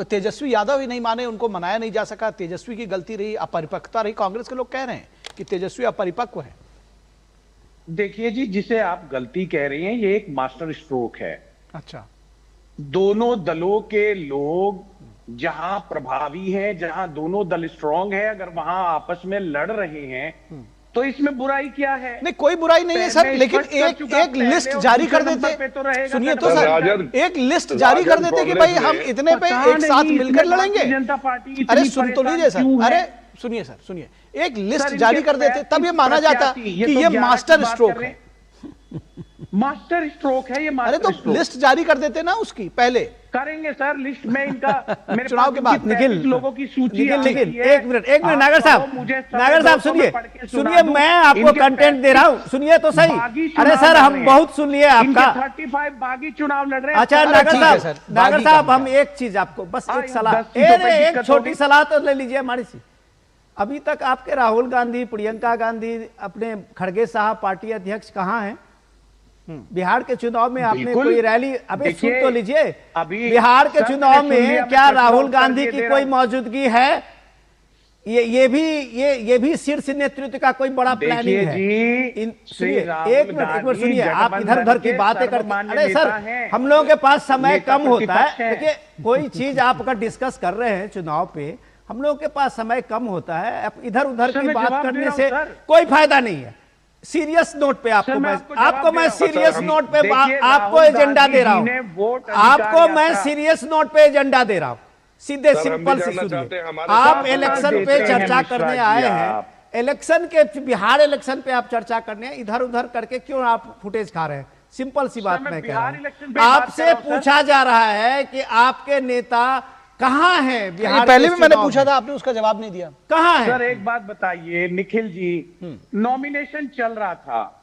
तेजस्वी यादव ही नहीं माने, उनको मनाया नहीं जा सका, तेजस्वी की गलती रही, अपरिपक्वता रही? कांग्रेस के लोग कह रहे हैं कि तेजस्वी अपरिपक्व है। देखिए जी, जिसे आप गलती कह रही हैं ये एक मास्टर स्ट्रोक है। अच्छा, दोनों दलों के लोग जहां प्रभावी हैं, जहां दोनों दल स्ट्रांग है, अगर वहां आपस में लड़ रहे हैं तो इसमें बुराई क्या है? नहीं, कोई बुराई नहीं है सर, लेकिन एक लिस्ट जारी कर देते। सुनिए तो सर, एक लिस्ट जारी कर देते कि भाई हम इतने पे एक साथ मिलकर लड़ेंगे। जनता पार्टी अरे सुन तो लीजिए सर, अरे सुनिए सर, सुनिए, एक लिस्ट जारी कर देते तब ये माना जाता कि ये मास्टर स्ट्रोक है। मास्टर स्ट्रोक है ये। अरे मास्टर तो स्ट्रोक लिस्ट जारी कर देते ना उसकी पहले। करेंगे सर, लिस्ट में इनका मेरे चुनाव के बाद निखिल लोगों की सूची निखिल एक मिनट नागर साहब सुनिए मैं आपको कंटेंट दे रहा हूँ, सुनिए तो सही। अरे सर हम बहुत सुन लिए आपका। 35 बागी चुनाव लड़ रहे हैं। अच्छा नागर साहब हम एक चीज आपको बस एक सलाह, एक छोटी सलाह तो ले लीजिए हमारी सी। अभी तक आपके राहुल गांधी, प्रियंका गांधी, अपने खड़गे साहब पार्टी अध्यक्ष कहाँ हैं? बिहार के चुनाव में आपने कोई रैली, अभी सुन तो लीजिए, बिहार के चुनाव में क्या राहुल गांधी की कोई मौजूदगी है? ये भी शीर्ष नेतृत्व का कोई बड़ा प्लानिंग है? सुनिए एक मिनट सुनिए, आप इधर उधर की बातें करते। अरे सर हम लोगों के पास समय कम होता है। देखिए कोई चीज आप अगर डिस्कस कर रहे हैं चुनाव पे, हम लोगों के पास समय कम होता है, इधर उधर की बात करने से कोई फायदा नहीं है। सीरियस नोट पे आपको मैं सीरियस नोट पे आपको एजेंडा दे रहा हूं, आपको मैं सीरियस नोट पे एजेंडा दे रहा हूं। सीधे सिंपल से सुनिए, आप इलेक्शन पे चर्चा करने आए हैं, इलेक्शन के बिहार इलेक्शन पे आप चर्चा करने, इधर उधर करके क्यों आप फुटेज खा रहे हैं? सिंपल सी बात मैं कह रहा हूं, आपसे पूछा जा रहा है कि आपके नेता कहाँ है बिहार? पहले भी मैंने पूछा था, आपने उसका जवाब नहीं दिया। कहाँ है सर? एक बात बताइए निखिल जी, नॉमिनेशन चल रहा था,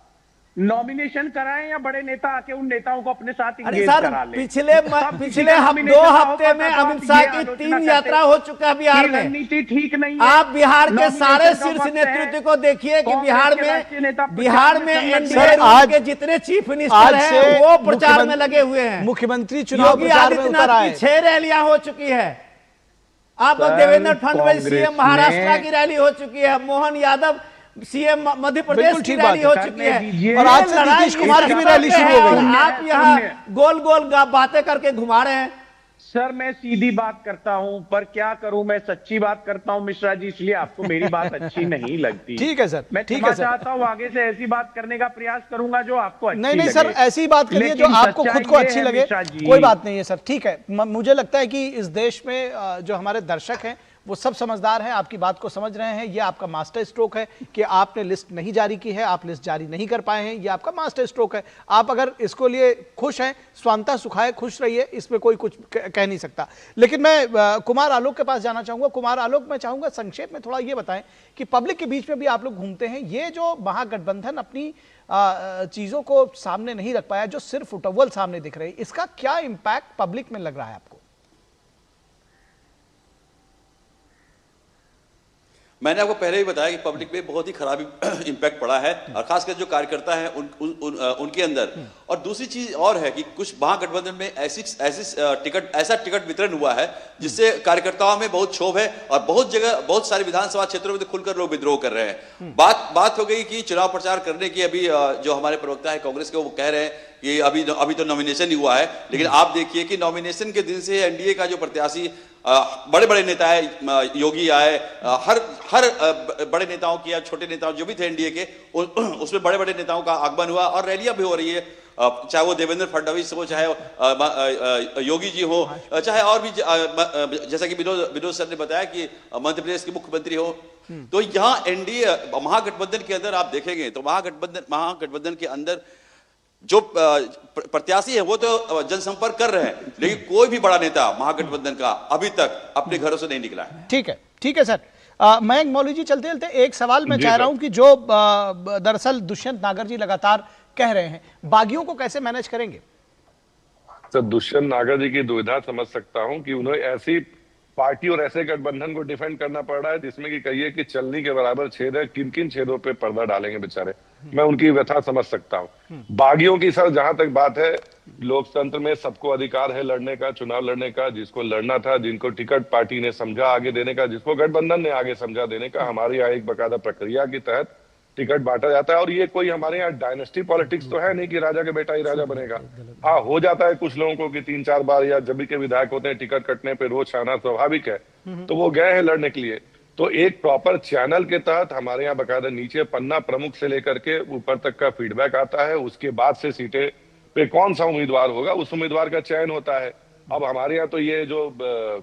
नॉमिनेशन कराएं या बड़े नेता आके उन नेताओं को अपने साथ इंगेज करा लें? पिछले 2 हफ्ते में अमित शाह की 3 यात्रा हो चुका है बिहार में। रणनीति ठीक नहीं है। आप बिहार के सारे शीर्ष नेतृत्व को देखिए कि बिहार में एनडीए के जितने चीफ मिनिस्टर हैं वो प्रचार में लगे हुए हैं। मुख्यमंत्री चुनाव प्रचार में उतर आए। 6 रैलियां हो चुकी है। आप देवेंद्र फडणवीस सीएम महाराष्ट्र की रैली हो चुकी है, मोहन यादव सीएम मध्य प्रदेश की रैली हो चुकी है, और आज से नीतीश कुमार की भी रैली शुरू हो गई। आप यहाँ गोल गोल बातें करके घुमा रहे हैं। सर मैं सीधी बात करता हूं, पर क्या करूं, मैं सच्ची बात करता हूं मिश्रा जी, इसलिए आपको मेरी बात अच्छी नहीं लगती। ठीक है सर, मैं चाहता हूं आगे से ऐसी बात करने का प्रयास करूंगा जो आपको अच्छी लगे। नहीं सर, ऐसी बात करिए जो आपको खुद को अच्छी लगे। कोई बात नहीं है सर, ठीक है। मुझे लगता है कि इस देश में जो हमारे दर्शक हैं वो सब समझदार हैं, आपकी बात को समझ रहे हैं। ये आपका मास्टर स्ट्रोक है कि आपने लिस्ट नहीं जारी की है, आप लिस्ट जारी नहीं कर पाए हैं, ये आपका मास्टर स्ट्रोक है। आप अगर इसको लिए खुश हैं, स्वांता सुखाए, खुश रहिए, इसमें कोई कुछ कह नहीं सकता। लेकिन मैं कुमार आलोक के पास जाना चाहूंगा। कुमार आलोक, मैं चाहूंगा संक्षेप में थोड़ा ये बताएं कि पब्लिक के बीच में भी आप लोग घूमते हैं, ये जो महागठबंधन अपनी चीजों को सामने नहीं रख पाया, जो सिर्फ फुटअव्वल सामने दिख रहे हैं, इसका क्या इंपैक्ट पब्लिक में लग रहा है आपको? मैंने आपको पहले ही बताया कि पब्लिक में बहुत ही खराब इंपैक्ट पड़ा है, और खासकर जो कार्यकर्ता हैं उनके अंदर। और दूसरी चीज और है कि कुछ महागठबंधन में ऐसा टिकट वितरण हुआ है जिससे कार्यकर्ताओं में बहुत क्षोभ है, और बहुत जगह बहुत सारे विधानसभा क्षेत्रों में खुलकर लोग विद्रोह कर रहे हैं। बात हो गई कि चुनाव प्रचार करने की, अभी जो हमारे प्रवक्ता है कांग्रेस के, वो कह रहे हैं कि अभी तो नॉमिनेशन ही हुआ है, लेकिन आप देखिए कि नॉमिनेशन के दिन से एनडीए का जो प्रत्याशी बड़े बड़े नेता है, योगी आए, हर बड़े नेताओं की या छोटे नेताओं जो भी थे एनडीए के, उसमें बड़े बड़े नेताओं का आगमन हुआ, और रैलियां भी हो रही है, चाहे वो देवेंद्र फडणवीस हो, चाहे योगी जी हो, चाहे और भी, जैसा कि विनोद सर ने बताया कि मध्य प्रदेश के मुख्यमंत्री हो। तो यहाँ एनडीए महागठबंधन के अंदर आप देखेंगे तो महागठबंधन के अंदर जो प्रत्याशी है वो तो जनसंपर्क कर रहे हैं, लेकिन कोई भी बड़ा नेता महागठबंधन का अभी तक अपने घरों से नहीं निकला है। ठीक है सर। मैं मौली जी चलते चलते एक सवाल मैं चाह रहा हूं कि जो दरअसल दुष्यंत नागर जी लगातार कह रहे हैं, बागियों को कैसे मैनेज करेंगे? सर दुष्यंत नागर जी की दुविधा समझ सकता हूं कि उन्हें ऐसी पार्टी और ऐसे गठबंधन को डिफेंड करना पड़ रहा है जिसमें कि कहिए कि चलनी के बराबर छेद है, किन किन छेदों पे पर्दा डालेंगे बेचारे। मैं उनकी व्यथा समझ सकता हूँ। बागियों की सर जहां तक बात है, लोकतंत्र में सबको अधिकार है लड़ने का, चुनाव लड़ने का, जिसको लड़ना था, जिनको टिकट पार्टी ने समझा आगे देने का, जिसको गठबंधन ने आगे समझा देने का, हमारे यहाँ एक बकायदा प्रक्रिया के तहत टिकट बांटा जाता है। और ये कोई हमारे यहाँ डायनेस्टी पॉलिटिक्स तो है नहीं कि राजा के बेटा ही राजा बनेगा। हाँ, हो जाता है कुछ लोगों को कि 3-4 बार या जब भी के विधायक होते हैं टिकट कटने पे रोज आना स्वाभाविक है, तो वो गए हैं लड़ने के लिए। तो एक प्रॉपर चैनल के तहत हमारे यहाँ बकायदा नीचे पन्ना प्रमुख से लेकर के ऊपर तक का फीडबैक आता है, उसके बाद से सीटें पे कौन सा उम्मीदवार होगा उस उम्मीदवार का चयन होता है। अब हमारे यहाँ तो ये जो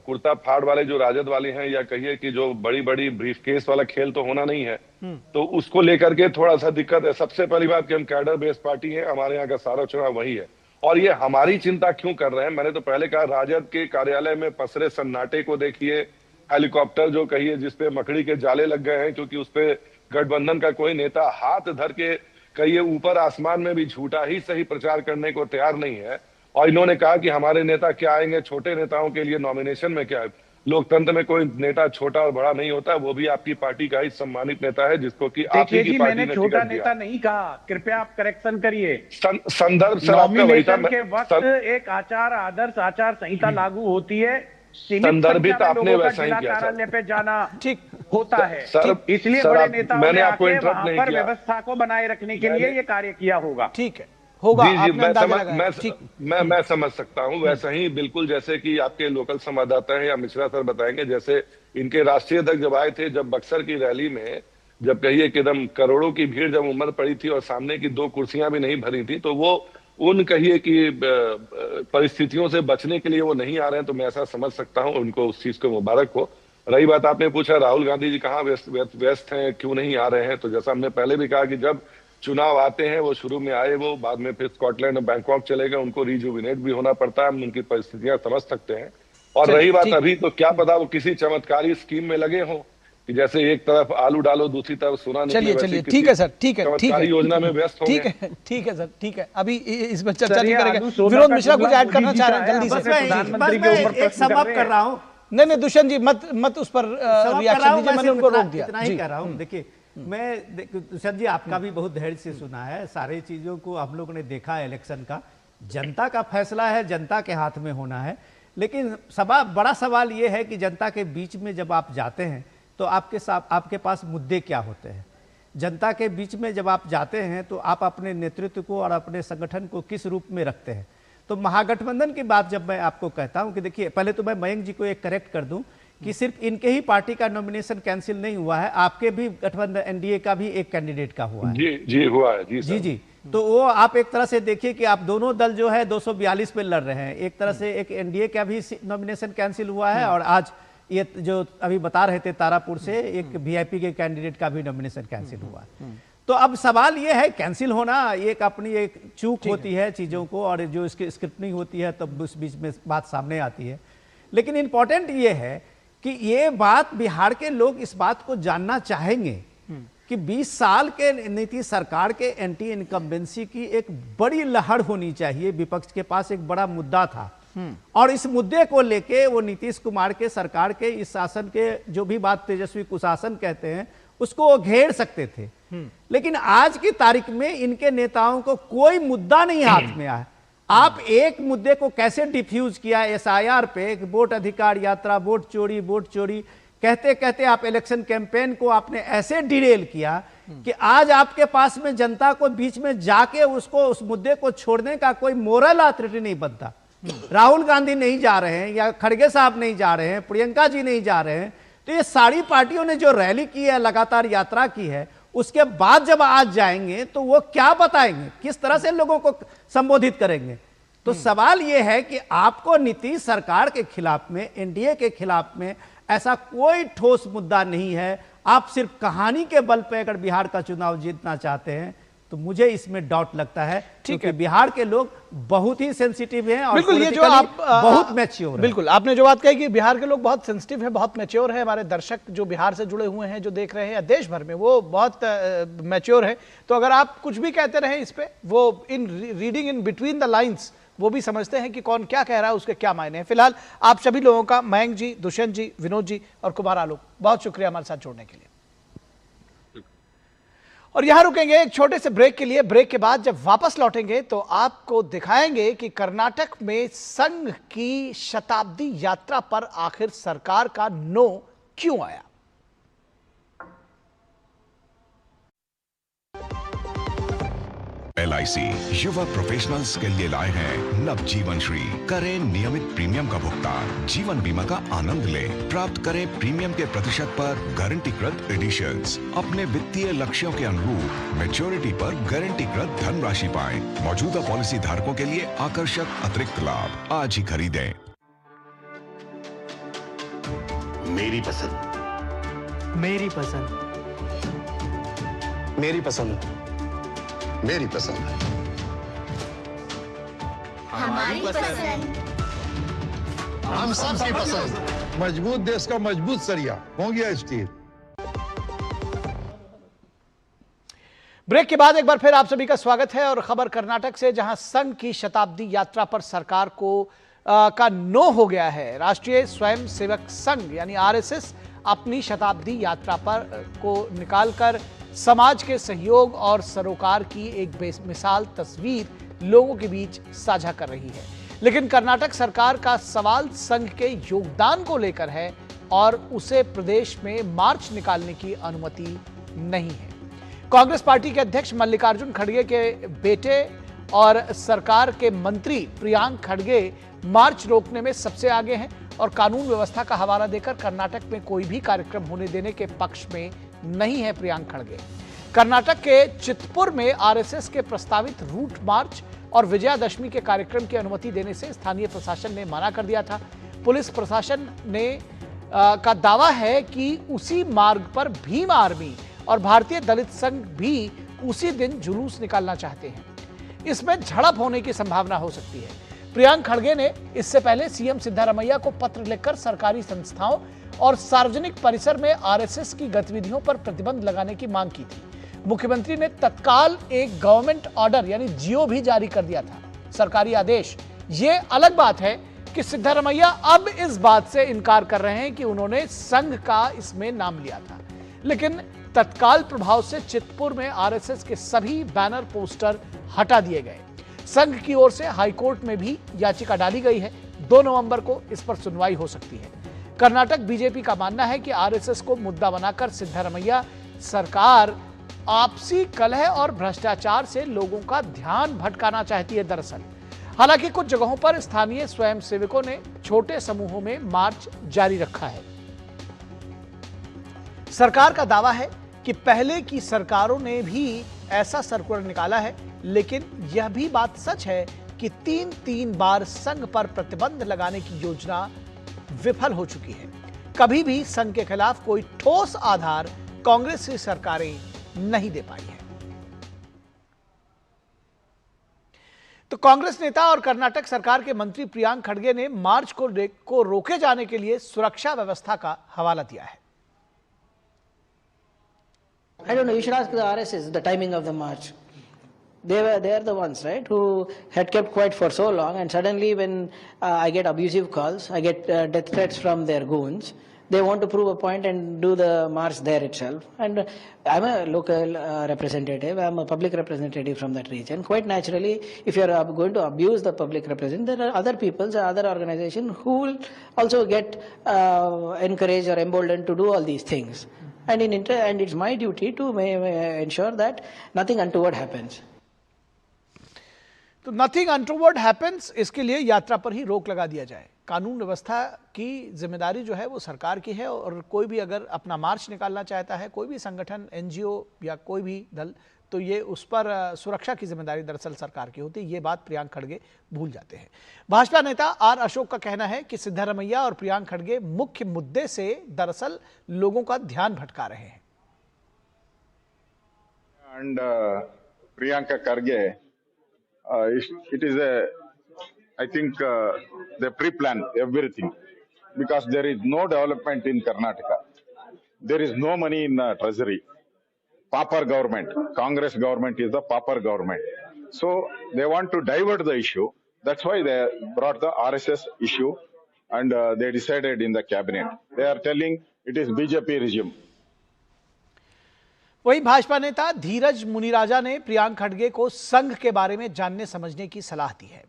कुर्ता फाड़ वाले जो राजद वाले हैं, या कहिए कि जो बड़ी बड़ी ब्रीफकेस वाला खेल तो होना नहीं है, तो उसको लेकर के थोड़ा सा दिक्कत है। सबसे पहली बात कि हम कैडर बेस्ड पार्टी है, हमारे यहाँ का सारा चुनाव वही है। और ये हमारी चिंता क्यों कर रहे हैं, मैंने तो पहले कहा, राजद के कार्यालय में पसरे सन्नाटे को देखिए, हेलीकॉप्टर जो कहिए जिसपे मकड़ी के जाले लग गए हैं, क्योंकि उसपे गठबंधन का कोई नेता हाथ धर के कहिए ऊपर आसमान में भी झूठा ही सही प्रचार करने को तैयार नहीं है। और इन्होंने कहा कि हमारे नेता क्या आएंगे, छोटे नेताओं के लिए नॉमिनेशन में क्या है। लोकतंत्र में कोई नेता छोटा और बड़ा नहीं होता, वो भी आपकी पार्टी का ही सम्मानित नेता है, जिसको कि आपकी पार्टी मैंने ने छोटा टिकट दिया। नेता नहीं कहा, कृपया आप करेक्शन करिए। संदर्भ सर आपका वही था। नॉमिनेशन के वक्त एक आदर्श आचार संहिता लागू होती है, संदर्भित आपने वैसा ही किया कार्यालय पे जाना ठीक होता है सर, इसलिए सर, बड़े नेताओं मैंने ने आपको आके इंटरप्ट वहां नहीं पर किया। व्यवस्था को बनाए रखने के लिए ये कार्य किया होगा। ठीक है, होगा। जी जी, आपने अंदाजा लगाया। ठीक। मैं समझ सकता हूँ। वैसा ही बिल्कुल जैसे कि आपके लोकल संवाददाता हैं या मिश्रा सर बताएंगे, जैसे इनके राष्ट्रीय अध्यक्ष जब आए थे, जब बक्सर की रैली में जब कहिए कि एकदम करोड़ों की भीड़ जब उमड़ पड़ी थी और सामने की 2 कुर्सियां भी नहीं भरी थी, तो वो उन कहिए कि परिस्थितियों से बचने के लिए वो नहीं आ रहे हैं, तो मैं ऐसा समझ सकता हूँ। उनको उस चीज को मुबारक हो। रही बात, आपने पूछा राहुल गांधी जी कहाँ व्यस्त हैं, क्यों नहीं आ रहे हैं, तो जैसा हमने पहले भी कहा कि जब चुनाव आते हैं, वो शुरू में आए, वो बाद में फिर स्कॉटलैंड और बैंकॉक चले गए, उनको रिजुविनेट भी होना पड़ता है, हम उनकी परिस्थितियां समझ सकते हैं। और रही बात अभी, तो क्या पता वो किसी चमत्कारी स्कीम में लगे हों कि जैसे एक तरफ आलू डालो दूसरी तरफ सोना निकले। चलिए ठीक है सर, ठीक है योजना में व्यस्त हो। ठीक है सर, ठीक है। अभी इस पर चर्चा नहीं करेंगे। विनोद मिश्रा कुछ ऐड करना चाह रहे हैं जल्दी से? प्रधानमंत्री के ऊपर एक समअप कर रहा हूँ। नहीं दुष्यंत जी मत उस पर रिएक्शन दीजिए, मैंने उनको रोक दिया। इतना ही कर रहा हूँ। देखिए दुष्यंत जी आपका भी बहुत धैर्य से सुना है, सारी चीजों को हम लोगों ने देखा है। इलेक्शन का जनता का फैसला है, जनता के हाथ में होना है। लेकिन बड़ा सवाल ये है कि जनता के बीच में जब आप जाते हैं तो आपके पास मुद्दे क्या होते हैं। जनता के बीच में जब आप जाते हैं तो आप अपने नेतृत्व को और अपने संगठन को किस रूप में रखते हैं। तो महागठबंधन की बात जब मैं आपको कहता हूं कि देखिए, पहले तो मैं मयंक जी को एक करेक्ट कर दूं कि सिर्फ इनके ही पार्टी का नॉमिनेशन कैंसिल नहीं हुआ है, आपके भी गठबंधन एनडीए का भी एक कैंडिडेट का हुआ है। जी हुआ है। जी। तो वो आप एक तरह से देखिए कि आप दोनों दल जो है 242 पे लड़ रहे हैं। एक तरह से एक एनडीए का भी नॉमिनेशन कैंसिल हुआ है, और आज ये जो अभी बता रहे थे तारापुर से एक वीआईपी के कैंडिडेट का भी नॉमिनेशन कैंसिल हुआ है। तो अब सवाल ये है, कैंसिल होना एक अपनी एक चूक होती है चीज़ों को, और जो इसकी स्क्रिप्टनिंग होती है तब उस बीच में बात सामने आती है। लेकिन इंपॉर्टेंट ये है कि ये बात बिहार के लोग इस बात को जानना चाहेंगे कि 20 साल के नीतीश सरकार के एंटी इनकम्बेंसी की एक बड़ी लहर होनी चाहिए। विपक्ष के पास एक बड़ा मुद्दा था, और इस मुद्दे को लेके वो नीतीश कुमार के सरकार के इस शासन के जो भी बात तेजस्वी कुशासन कहते हैं उसको वो घेर सकते थे। लेकिन आज की तारीख में इनके नेताओं को कोई मुद्दा नहीं हाथ में आया। आप एक मुद्दे को कैसे डिफ्यूज किया, एसआईआर पे, वोट अधिकार यात्रा, वोट चोरी कहते कहते आप इलेक्शन कैंपेन को आपने ऐसे डिरेल किया कि आज आपके पास में जनता को बीच में जाके उसको उस मुद्दे को छोड़ने का कोई मोरल अथॉरिटी नहीं बनता। राहुल गांधी नहीं जा रहे हैं, या खड़गे साहब नहीं जा रहे हैं, प्रियंका जी नहीं जा रहे हैं, तो ये सारी पार्टियों ने जो रैली की है, लगातार यात्रा की है, उसके बाद जब आज जाएंगे तो वो क्या बताएंगे, किस तरह से लोगों को संबोधित करेंगे। तो सवाल ये है कि आपको नीतीश सरकार के खिलाफ में, एनडीए के खिलाफ में ऐसा कोई ठोस मुद्दा नहीं है। आप सिर्फ कहानी के बल पे अगर बिहार का चुनाव जीतना चाहते हैं तो मुझे इसमें डाउट लगता है, क्योंकि बिहार के लोग बहुत ही सेंसिटिव हैं और बिल्कुल ये जो आप बहुत मैच्योर हैं। बिल्कुल आपने जो बात कही कि बिहार के लोग बहुत सेंसिटिव हैं, बहुत मैच्योर हैं, हमारे दर्शक जो बिहार से जुड़े हुए हैं, जो देख रहे हैं या देश भर में, वो बहुत मैच्योर है। तो अगर आप कुछ भी कहते रहे इस पे, वो इन reading in between the lines वो भी समझते हैं कि कौन क्या कह रहा है, उसके क्या मायने हैं। फिलहाल आप सभी लोगों का, मयंक जी, दुष्यंत जी, विनोद जी और कुमार आलोक, बहुत शुक्रिया हमारे साथ जुड़ने के लिए। और यहां रुकेंगे एक छोटे से ब्रेक के लिए। ब्रेक के बाद जब वापस लौटेंगे तो आपको दिखाएंगे कि कर्नाटक में संघ की शताब्दी यात्रा पर आखिर सरकार का नो क्यों आया। LIC युवा प्रोफेशनल्स के लिए लाए हैं नवजीवन श्री। करें नियमित प्रीमियम का भुगतान, जीवन बीमा का आनंद लें, प्राप्त करें प्रीमियम के प्रतिशत पर गारंटीकृत एडिशंस, अपने वित्तीय लक्ष्यों के अनुरूप मैच्योरिटी पर गारंटीकृत धनराशि पाएं। मौजूदा पॉलिसी धारकों के लिए आकर्षक अतिरिक्त लाभ आज ही खरीदें। मेरी पसंद। मेरी पसंद। मेरी पसंद। मेरी पसंद। हमारी पसंद। हम सबकी पसंद। मजबूत देश का मजबूत सरिया हो गया स्टील। ब्रेक के बाद एक बार फिर आप सभी का स्वागत है और खबर कर्नाटक से, जहां संघ की शताब्दी यात्रा पर सरकार को का नो हो गया है। राष्ट्रीय स्वयंसेवक संघ यानी आरएसएस अपनी शताब्दी यात्रा पर को निकालकर समाज के सहयोग और सरोकार की एक बेमिसाल तस्वीर लोगों के बीच साझा कर रही है। लेकिन कर्नाटक सरकार का सवाल संघ के योगदान को लेकर है और उसे प्रदेश में मार्च निकालने की अनुमति नहीं है। कांग्रेस पार्टी के अध्यक्ष मल्लिकार्जुन खड़गे के बेटे और सरकार के मंत्री प्रियांक खड़गे मार्च रोकने में सबसे आगे हैं और कानून व्यवस्था का हवाला देकर कर्नाटक में कोई भी कार्यक्रम होने देने के पक्ष में नहीं है प्रियांक खड़गे। कर्नाटक के चितपुर में आरएसएस के प्रस्तावित रूट मार्च और विजयादशमी के कार्यक्रम की अनुमति देने से स्थानीय प्रशासन ने मना कर दिया था। पुलिस प्रशासन ने का दावा है कि उसी मार्ग पर भीम आर्मी और भारतीय दलित संघ भी उसी दिन जुलूस निकालना चाहते हैं। इसमें झड़प होने की संभावना हो सकती है। प्रियांक खड़गे ने इससे पहले सीएम सिद्धारमैया को पत्र लिखकर सरकारी संस्थाओं और सार्वजनिक परिसर में आरएसएस की गतिविधियों पर प्रतिबंध लगाने की मांग की थी। मुख्यमंत्री ने तत्काल एक गवर्नमेंट ऑर्डर यानी जीओ भी जारी कर दिया था, सरकारी आदेश। ये अलग बात है कि सिद्धारमैया अब इस बात से इनकार कर रहे हैं कि उन्होंने संघ का इसमें नाम लिया था। लेकिन तत्काल प्रभाव से चितपुर में आरएसएस के सभी बैनर पोस्टर हटा दिए गए। संघ की ओर से हाईकोर्ट में भी याचिका डाली गई है। 2 नवंबर को इस पर सुनवाई हो सकती है। कर्नाटक बीजेपी का मानना है कि आरएसएस को मुद्दा बनाकर सिद्धारमैया सरकार आपसी कलह और भ्रष्टाचार से लोगों का ध्यान भटकाना चाहती है दरअसल। हालांकि कुछ जगहों पर स्थानीय स्वयंसेवकों ने छोटे समूहों में मार्च जारी रखा है। सरकार का दावा है कि पहले की सरकारों ने भी ऐसा सर्कुलर निकाला है, लेकिन यह भी बात सच है कि 3 बार संघ पर प्रतिबंध लगाने की योजना विफल हो चुकी है। कभी भी संघ के खिलाफ कोई ठोस आधार कांग्रेस की सरकारें नहीं दे पाई है। तो कांग्रेस नेता और कर्नाटक सरकार के मंत्री प्रियांक खड़गे ने मार्च को रोके जाने के लिए सुरक्षा व्यवस्था का हवाला दिया है। I don't know, you should ask the RSS the timing of the march. They are the ones, right, who had kept quiet for so long, and suddenly when I get abusive calls, I get death threats from their goons, they want to prove a point and do the march there itself. And I'm a local representative, I'm a public representative from that region. Quite naturally, if you're going to abuse the public representative, there are other peoples, other organizations who will also get encouraged or emboldened to do all these things. And it's my duty to ensure that nothing untoward happens. तो nothing untoward happens, इसके लिए यात्रा पर ही रोक लगा दिया जाए। कानून व्यवस्था की जिम्मेदारी जो है वो सरकार की है और कोई भी अगर अपना मार्च निकालना चाहता है, कोई भी संगठन, एनजीओ या कोई भी दल, तो ये उस पर सुरक्षा की जिम्मेदारी दरअसल सरकार की होती है। ये बात प्रियांक खड़गे भूल जाते हैं। भाजपा नेता आर अशोक का कहना है कि सिद्धारमैया और प्रियांक खड़गे मुख्य मुद्दे से दरअसल लोगों का ध्यान भटका रहे हैं। And Priyanka Kharge, it is I think they pre-plan everything because there is no development in Karnataka. There is no money in treasury. Pauper government, Congress government is the pauper government. So they want to divert the issue. That's why they brought the RSS issue and they decided in the cabinet. They are telling it is BJP regime. वहीं भाजपा नेता धीरज मुनिराजा ने प्रियांक खड़गे को संघ के बारे में जानने समझने की सलाह दी है।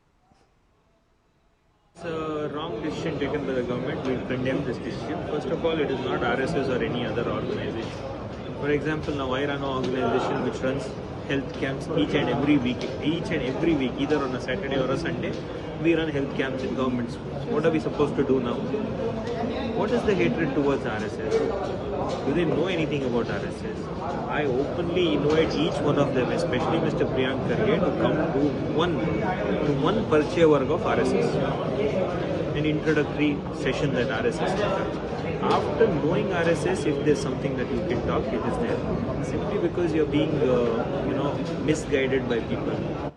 It's a wrong decision taken by the government. We condemn this decision. First of all, it is not RSS or any other organization. For example, now I run an organization which runs health camps each and every week, either on a Saturday or a Sunday. We run health camps in government schools. What are we supposed to do now? What is the hatred towards RSS? Do they know anything about RSS? I openly invite each one of them, especially Mr. Priyank Kharge, to come to one Parichaya Varg of RSS, an introductory session that RSS conducts. after knowing RSS, if there's something that you can talk, it is there. Simply because you're being, misguided by people.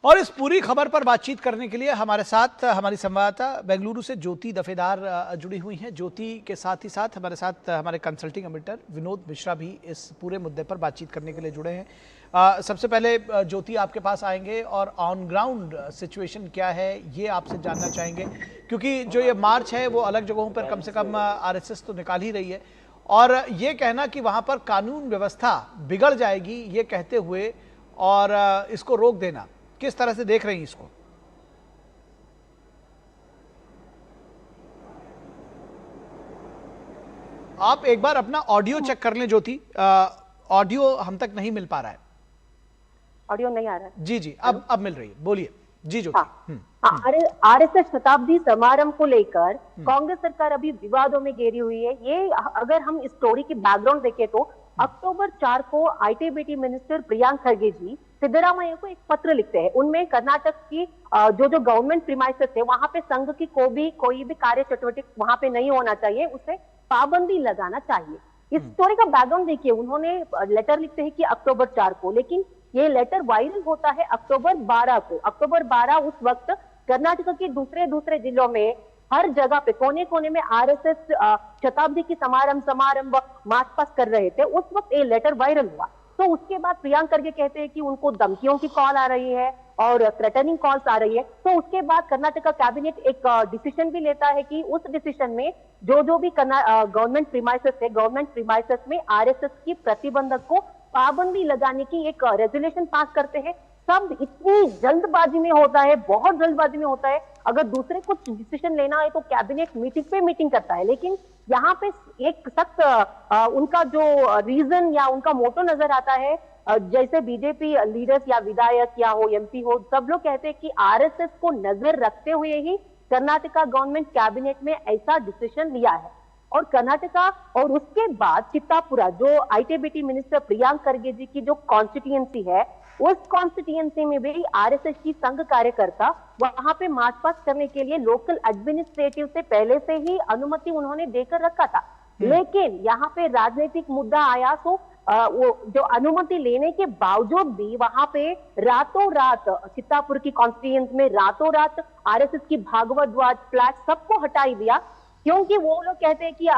और इस पूरी खबर पर बातचीत करने के लिए हमारे साथ हमारी संवाददाता बेंगलुरु से ज्योति दफेदार जुड़ी हुई हैं। ज्योति के साथ ही साथ हमारे कंसल्टिंग एडिटर विनोद मिश्रा भी इस पूरे मुद्दे पर बातचीत करने के लिए जुड़े हैं। सबसे पहले ज्योति आपके पास आएंगे और ऑन ग्राउंड सिचुएशन क्या है ये आपसे जानना चाहेंगे, क्योंकि जो ये मार्च है वो अलग जगहों पर कम से कम आरएसएस तो निकाल ही रही है, और ये कहना कि वहाँ पर कानून व्यवस्था बिगड़ जाएगी ये कहते हुए और इसको रोक देना, किस तरह से देख रही हैं इसको? आप एक बार अपना ऑडियो चेक कर लें ज्योति, ऑडियो हम तक नहीं मिल पा रहा है। ऑडियो नहीं आ रहा है? जी जी, अब मिल रही है, बोलिए जी ज्योति। आरएसएस शताब्दी समारोह को लेकर कांग्रेस सरकार अभी विवादों में घेरी हुई है। ये अगर हम इस स्टोरी की बैकग्राउंड देखें तो अक्टूबर 4 को आईटी-बीटी मिनिस्टर प्रियांक खड़गे जी सिद्धरामैया को एक पत्र लिखते हैं। उनमें कर्नाटक की जो गवर्नमेंट प्रीमाइसेस है वहां पे संघ की कोई भी कार्य चटवटिक वहां पे नहीं होना चाहिए, उसे पाबंदी लगाना चाहिए। इस स्टोरी का बैकग्राउंड देखिए, उन्होंने लेटर लिखते हैं कि अक्टूबर 4 को, लेकिन ये लेटर वायरल होता है अक्टूबर 12 को। अक्टूबर 12 उस वक्त कर्नाटक के दूसरे जिलों में हर जगह पे कोने कोने में आरएसएस शताब्दी की समारंभ मार्च पास कर रहे थे। उस वक्त ये लेटर वायरल हुआ, तो उसके बाद प्रियांक खड़गे कहते हैं कि उनको धमकियों की कॉल आ रही है और थ्रेटनिंग कॉल्स आ रही है। तो उसके बाद कर्नाटक का कैबिनेट एक डिसीजन भी लेता है कि उस डिसीजन में जो भी गवर्नमेंट प्रीमाइसेस है, गवर्नमेंट प्रीमाइसेस में आरएसएस की प्रतिबंधक को पाबंदी लगाने की एक रेजोल्यूशन पास करते हैं। सब इतनी जल्दबाजी में होता है, बहुत जल्दबाजी में होता है। अगर दूसरे कुछ डिसीजन लेना है तो कैबिनेट मीटिंग पे मीटिंग करता है, लेकिन यहाँ पे एक सख्त उनका जो रीजन या उनका मोटो नजर आता है, जैसे बीजेपी लीडर्स या विधायक या हो एमपी हो, सब लोग कहते हैं कि आरएसएस को नजर रखते हुए ही कर्नाटका गवर्नमेंट कैबिनेट में ऐसा डिसीजन लिया है। और कर्नाटका और उसके बाद चित्तापुरा, जो आईटी-बीटी मिनिस्टर प्रियांक खड़गे जी की जो कॉन्स्टिट्यूएंसी है, उस कॉन्स्टिट्यूएंसी में भी आरएसएस की संघ कार्यकर्ता वहां पे मार्च पास्ट करने के लिए लोकल एडमिनिस्ट्रेटिव से पहले से ही अनुमति उन्होंने देकर रखा था। लेकिन यहाँ पे राजनीतिक मुद्दा आया, तो वो जो अनुमति लेने के बावजूद भी वहां पे रातों रात चित्तापुर की कॉन्स्टिट्यूएंसी में रातों रात आरएसएस की भागवत ध्वज फ्लैग सबको हटाई दिया, क्योंकि वो लोग कहते हैं कि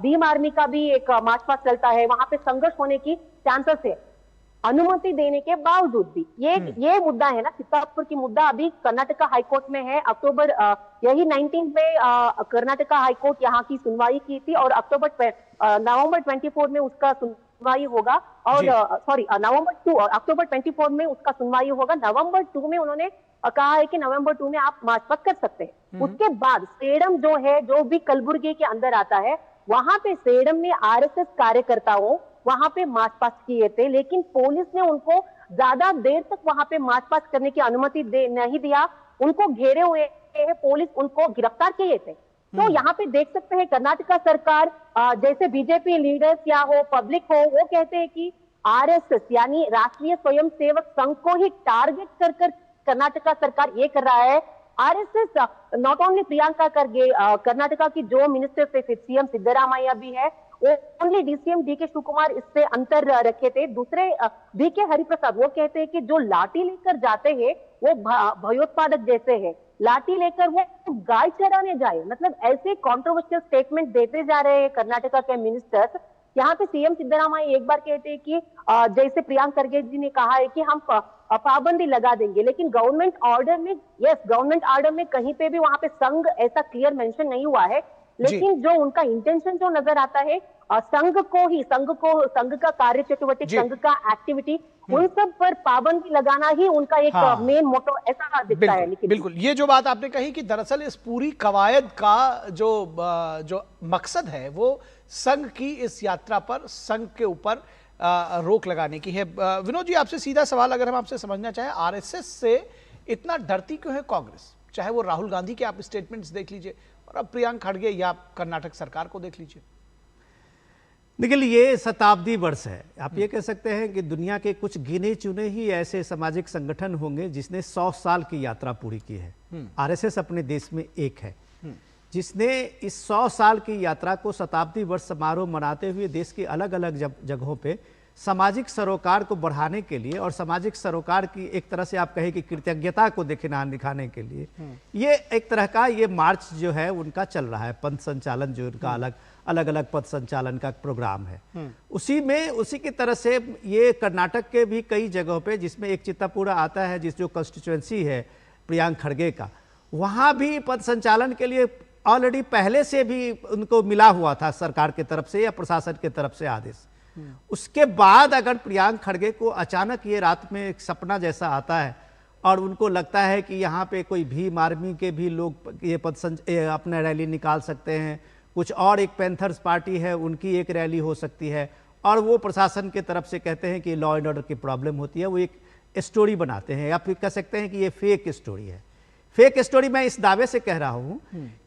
भीम आर्मी का भी एक मार्च पास्ट चलता है, वहां पे संघर्ष होने की चांसेस है। अनुमति देने के बावजूद भी ये मुद्दा है ना, चित्तापुर की मुद्दा अभी कर्नाटका हाईकोर्ट में है। अक्टूबर यही 19 में कर्नाटका हाईकोर्ट यहाँ की सुनवाई की थी और नवंबर 24 में उसका सुनवाई होगा, और अक्टूबर 24 में उसका सुनवाई होगा। नवंबर 2 में उन्होंने कहा है कि नवंबर 2 में आप मार्च पास्ट कर सकते हैं। उसके बाद सेडम जो है, जो भी कलबुर्गी के अंदर आता है, वहां पे सेडम में आरएसएस कार्यकर्ताओं वहां पे मार्च पास्ट किए थे, लेकिन पुलिस ने उनको ज्यादा देर तक वहां पे मार्च पास्ट करने की अनुमति नहीं दिया। उनको घेरे हुए है, पुलिस उनको गिरफ्तार किए थे। तो यहाँ पे देख सकते हैं कर्नाटका सरकार, जैसे बीजेपी लीडर्स या हो पब्लिक हो, वो कहते हैं कि आरएसएस यानी राष्ट्रीय स्वयंसेवक संघ को ही टारगेट कर कर्नाटका सरकार ये कर रहा है। आरएसएस नॉट ओनली प्रियंका खड़गे, कर्नाटका की जो मिनिस्टर थे, फिर सीएम सिद्धरामैया भी है, ओनली डीसीएम डीके शिवकुमार इससे अंतर रखे थे। दूसरे बीके हरिप्रसाद वो कहते हैं कि जो लाठी लेकर जाते हैं वो भयोत्पादक जैसे हैं, लाठी लेकर वो गाय चराने जाए, मतलब ऐसे कंट्रोवर्शियल स्टेटमेंट देते जा रहे हैं कर्नाटका के मिनिस्टर्स। यहाँ पे सीएम सिद्धरामैया एक बार कहते हैं कि जैसे प्रियंक खड़गे जी ने कहा है कि हम पाबंदी लगा देंगे, लेकिन गवर्नमेंट ऑर्डर में कहीं पे भी वहां पे संघ ऐसा क्लियर मेंशन नहीं हुआ है। लेकिन जो उनका इंटेंशन जो नजर आता है, संघ का कार्य चटवटिक, संघ का एक्टिविटी, उन सब पर पाबंदी लगाना ही उनका एक मेन मोटो ऐसा दिखता है। बिल्कुल, ये जो बात आपने कही कि दरअसल इस पूरी कवायद का जो मकसद है वो संघ की इस यात्रा पर, संघ के ऊपर रोक लगाने की है। विनोद जी, आपसे सीधा सवाल अगर हम आपसे समझना चाहें, आरएसएस से इतना डरती क्यों है कांग्रेस? चाहे वो राहुल गांधी के आप स्टेटमेंट्स देख लीजिए और अब प्रियंक खड़गे या कर्नाटक सरकार को देख लीजिए। देखिए, ये शताब्दी वर्ष है। आप ये कह सकते हैं कि दुनिया के कुछ गिने चुने ही ऐसे सामाजिक संगठन होंगे जिसने 100 साल की यात्रा पूरी की है। आरएसएस अपने देश में एक है। जिसने इस 100 साल की यात्रा को शताब्दी वर्ष समारोह मनाते हुए देश के अलग अलग जगहों पे सामाजिक सरोकार को बढ़ाने के लिए और सामाजिक सरोकार की एक तरह से आप कहें कि कृतज्ञता को दिखाने के लिए ये एक तरह का ये मार्च जो है उनका चल रहा है, पंथ संचालन जो उनका अलग अलग पथ संचालन का प्रोग्राम है। उसी की तरह से ये कर्नाटक के भी कई जगहों पे, जिसमें एक चित्तापुरा आता है, जिस जो कंस्टिट्यूएंसी है प्रियांक खड़गे का, वहाँ भी पथ संचालन के लिए ऑलरेडी पहले से भी उनको मिला हुआ था सरकार की तरफ से या प्रशासन की तरफ से आदेश। उसके बाद अगर प्रियांक खड़गे को अचानक ये रात में एक सपना जैसा आता है और उनको लगता है कि यहाँ पे कोई भीम आर्मी के भी लोग ये अपना रैली निकाल सकते हैं, कुछ और एक पैंथर्स पार्टी है उनकी एक रैली हो सकती है, और वो प्रशासन के तरफ से कहते हैं कि लॉ एंड ऑर्डर की प्रॉब्लम होती है, वो एक स्टोरी बनाते हैं, या फिर कह सकते हैं कि ये फेक स्टोरी है। फेक स्टोरी मैं इस दावे से कह रहा हूं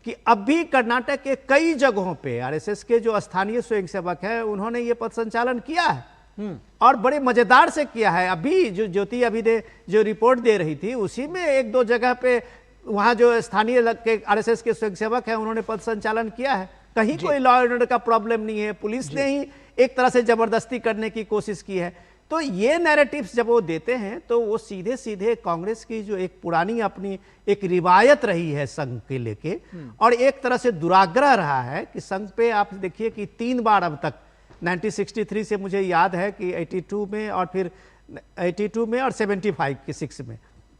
कि अब भी कर्नाटक के कई जगहों पे आरएसएस के जो स्थानीय स्वयंसेवक हैं उन्होंने ये पथ संचालन किया है और बड़े मजेदार से किया है। अभी जो ज्योति अभी जो रिपोर्ट दे रही थी उसी में एक दो जगह पे वहां जो स्थानीय के आरएसएस के स्वयंसेवक हैं उन्होंने पथ संचालन किया है। कहीं कोई लॉ एंड ऑर्डर का प्रॉब्लम नहीं है, पुलिस ने ही एक तरह से जबरदस्ती करने की कोशिश की है। तो ये नैरेटिव्स जब वो देते हैं तो वो सीधे सीधे कांग्रेस की जो एक पुरानी अपनी एक रिवायत रही है संघ के लेके, और एक तरह से दुराग्रह रहा है कि संघ पे आप देखिए कि 3 बार अब तक 1963 से मुझे याद है कि 82 में और फिर 82 में और 75 के 6 में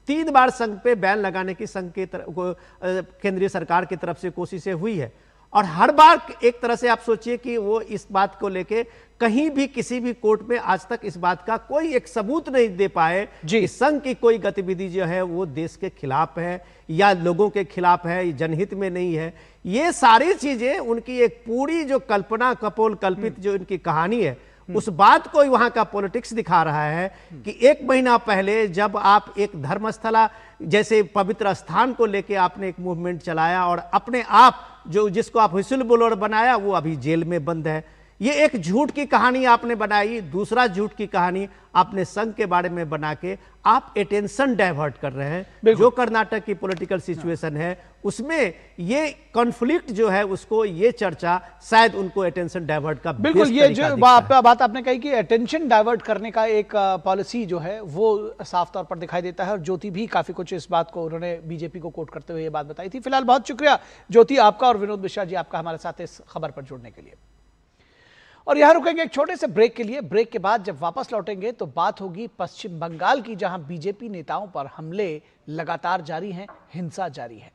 3 बार संघ पे बैन लगाने की संघ के केंद्रीय सरकार की तरफ से कोशिशें हुई है, और हर बार एक तरह से आप सोचिए कि वो इस बात को लेके कहीं भी किसी भी कोर्ट में आज तक इस बात का कोई एक सबूत नहीं दे पाए कि संघ की कोई गतिविधि जो है वो देश के खिलाफ है या लोगों के खिलाफ है, जनहित में नहीं है। ये सारी चीजें उनकी एक पूरी जो कल्पना कपोल कल्पित जो इनकी कहानी है उस बात को वहां का पॉलिटिक्स दिखा रहा है कि 1 महीना पहले जब आप एक धर्मस्थला जैसे पवित्र स्थान को लेके आपने एक मूवमेंट चलाया और अपने आप जो जिसको आप व्हिसल ब्लोअर बनाया वो अभी जेल में बंद है, ये एक झूठ की कहानी आपने बनाई। दूसरा झूठ की कहानी आपने संघ के बारे में बना के आप अटेंशन डाइवर्ट कर रहे हैं। जो कर्नाटक की पॉलिटिकल सिचुएशन है उसमें ये कॉन्फ्लिक्ट जो है उसको ये चर्चा शायद उनको अटेंशन डाइवर्ट का बिल्कुल ये जो बात आपने कही कि अटेंशन डाइवर्ट करने का एक पॉलिसी जो है वो साफ तौर पर दिखाई देता है, और ज्योति भी काफी कुछ इस बात को उन्होंने बीजेपी को कोट करते हुए ये बात बताई थी। फिलहाल बहुत शुक्रिया ज्योति आपका और विनोद मिश्रा जी आपका हमारे साथ इस खबर पर जुड़ने के लिए। और यहां रुकेंगे एक छोटे से ब्रेक के लिए। ब्रेक के बाद जब वापस लौटेंगे तो बात होगी पश्चिम बंगाल की, जहां बीजेपी नेताओं पर हमले लगातार जारी हैं, हिंसा जारी है।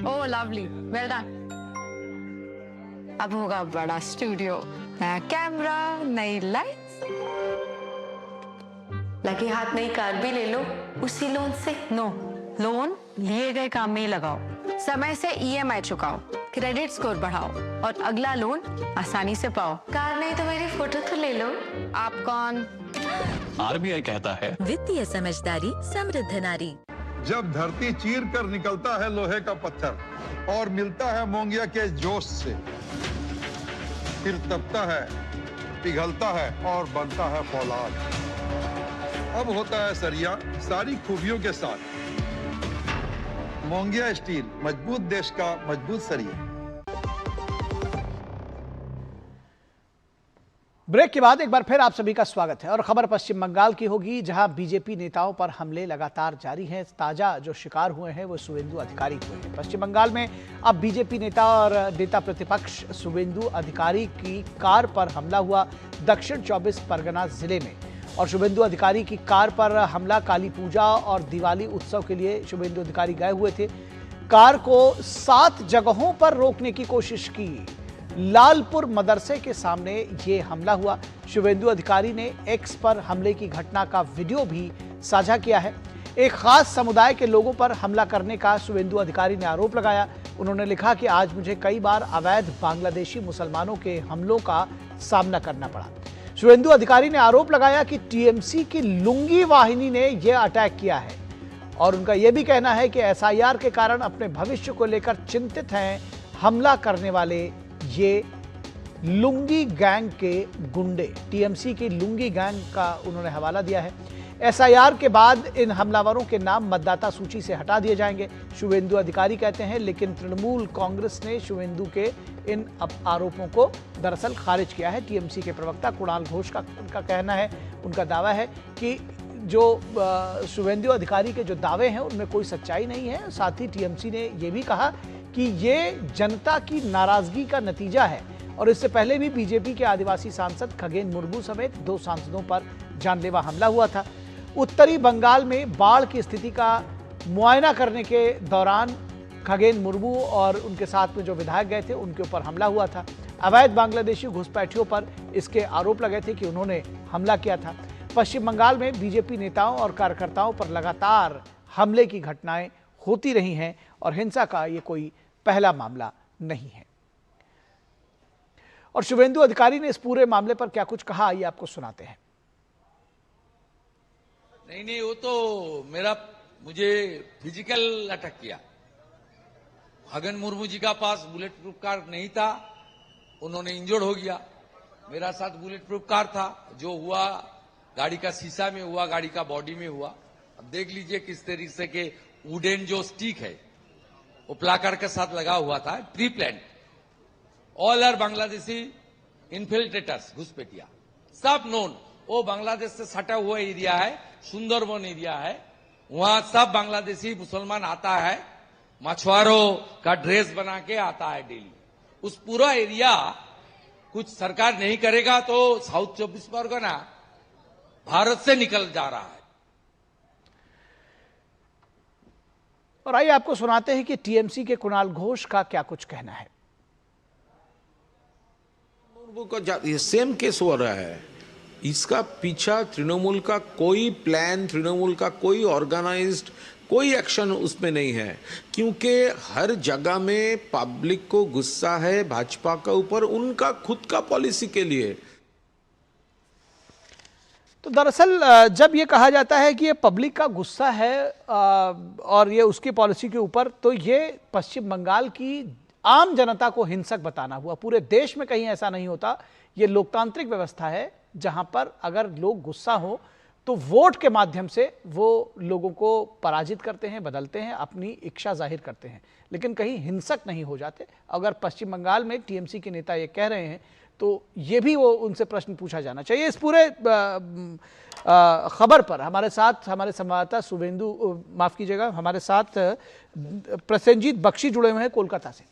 ओह लवली, वेल डन। अब होगा बड़ा स्टूडियो, नया कैमरा, नई लाइट्स, लगे हाथ नई कार भी ले लो उसी लोन से। नो, लोन लिए गए काम में ही लगाओ, समय से ईएमआई चुकाओ, क्रेडिट स्कोर बढ़ाओ और अगला लोन आसानी से पाओ। कार नहीं तो मेरी फोटो तो ले लो। आप कौन? आरबीआई कहता है वित्तीय समझदारी समृद्ध नारी। जब धरती चीर कर निकलता है लोहे का पत्थर और मिलता है मोंगिया के जोश से, फिर तपता है, पिघलता है और बनता है फौलाद। अब होता है सरिया सारी खूबियों के साथ। मोंगिया स्टील, मजबूत देश का मजबूत सरिया। ब्रेक के बाद एक बार फिर आप सभी का स्वागत है और खबर पश्चिम बंगाल की होगी, जहां बीजेपी नेताओं पर हमले लगातार जारी हैं। ताजा जो शिकार हुए हैं वो शुवेंदु अधिकारी हुए हैं। पश्चिम बंगाल में अब बीजेपी नेता और नेता प्रतिपक्ष शुवेंदु अधिकारी की कार पर हमला हुआ दक्षिण 24 परगना जिले में, और शुवेंदु अधिकारी की कार पर हमला काली पूजा और दिवाली उत्सव के लिए शुवेंदु अधिकारी गए हुए थे। कार को 7 जगहों पर रोकने की कोशिश की। लालपुर मदरसे के सामने ये हमला हुआ। शुवेंदु अधिकारी ने एक्स पर हमले की घटना का वीडियो भी साझा किया है। एक खास समुदाय के लोगों पर हमला करने का शुवेंदु अधिकारी ने आरोप लगाया। उन्होंने लिखा कि आज मुझे कई बार अवैध बांग्लादेशी मुसलमानों के हमलों का सामना करना पड़ा। शुवेंदु अधिकारी ने आरोप लगाया कि टीएमसी की लुंगी वाहिनी ने यह अटैक किया है, और उनका यह भी कहना है कि एसआईआर के कारण अपने भविष्य को लेकर चिंतित हैं हमला करने वाले ये लुंगी गैंग के गुंडे, टीएमसी की लुंगी गैंग का उन्होंने हवाला दिया है। एसआईआर के बाद इन हमलावरों के नाम मतदाता सूची से हटा दिए जाएंगे, शुभेंदु अधिकारी कहते हैं। लेकिन तृणमूल कांग्रेस ने शुभेंदु के इन आरोपों को दरअसल खारिज किया है। टीएमसी के प्रवक्ता कुणाल घोष का उनका कहना है, उनका दावा है कि जो शुभेंदु अधिकारी के जो दावे हैं उनमें कोई सच्चाई नहीं है। साथ ही टीएमसी ने यह भी कहा कि ये जनता की नाराजगी का नतीजा है और इससे पहले भी बीजेपी के आदिवासी सांसद खगेन मुर्मू समेत 2 सांसदों पर जानलेवा हमला हुआ था। उत्तरी बंगाल में बाढ़ की स्थिति का मुआयना करने के दौरान खगेन मुर्मू और उनके साथ में जो विधायक गए थे उनके ऊपर हमला हुआ था। अवैध बांग्लादेशी घुसपैठियों पर इसके आरोप लगे थे कि उन्होंने हमला किया था। पश्चिम बंगाल में बीजेपी नेताओं और कार्यकर्ताओं पर लगातार हमले की घटनाएं होती रही हैं और हिंसा का ये कोई पहला मामला नहीं है। और शुभेंदु अधिकारी ने इस पूरे मामले पर क्या कुछ कहा, ये आपको सुनाते हैं। नहीं, वो तो मुझे फिजिकल अटैक किया। खगेन मुर्मू जी का पास बुलेट प्रूफ कार नहीं था, उन्होंने इंजर्ड हो गया। मेरा साथ बुलेट प्रूफ कार था, जो हुआ गाड़ी का शीशा में हुआ, गाड़ी का बॉडी में हुआ। अब देख लीजिए किस तरीके से के वुडन जो स्टिक है वो प्लाकार के साथ लगा हुआ था। Pre plan, all are Bangladeshi infiltrators, घुसपैठिया सब नोन। वो बांग्लादेश से सटा हुआ एरिया है, सुंदरबन एरिया है, वहां सब बांग्लादेशी मुसलमान आता है, मछुआरों का ड्रेस बना के आता है डेली। उस पूरा एरिया कुछ सरकार नहीं करेगा तो साउथ 24 परगना भारत से निकल जा रहा है। और आइए आपको सुनाते हैं कि टीएमसी के कुणाल घोष का क्या कुछ कहना है। ये सेम केस हो रहा है, इसका पीछा तृणमूल का कोई प्लान, तृणमूल का कोई ऑर्गेनाइज्ड कोई एक्शन उसमें नहीं है, क्योंकि हर जगह में पब्लिक को गुस्सा है भाजपा के ऊपर, उनका खुद का पॉलिसी के लिए। तो दरअसल जब ये कहा जाता है कि ये पब्लिक का गुस्सा है और ये उसकी पॉलिसी के ऊपर, तो ये पश्चिम बंगाल की आम जनता को हिंसक बताना हुआ। पूरे देश में कहीं ऐसा नहीं होता। ये लोकतांत्रिक व्यवस्था है जहां पर अगर लोग गुस्सा हो तो वोट के माध्यम से वो लोगों को पराजित करते हैं, बदलते हैं, अपनी इच्छा जाहिर करते हैं, लेकिन कहीं हिंसक नहीं हो जाते। अगर पश्चिम बंगाल में टीएमसी के नेता ये कह रहे हैं तो ये भी वो उनसे प्रश्न पूछा जाना चाहिए। इस पूरे खबर पर हमारे साथ हमारे संवाददाता माफ कीजिएगा, हमारे साथ प्रसेनजीत बख्शी जुड़े हुए हैं कोलकाता से।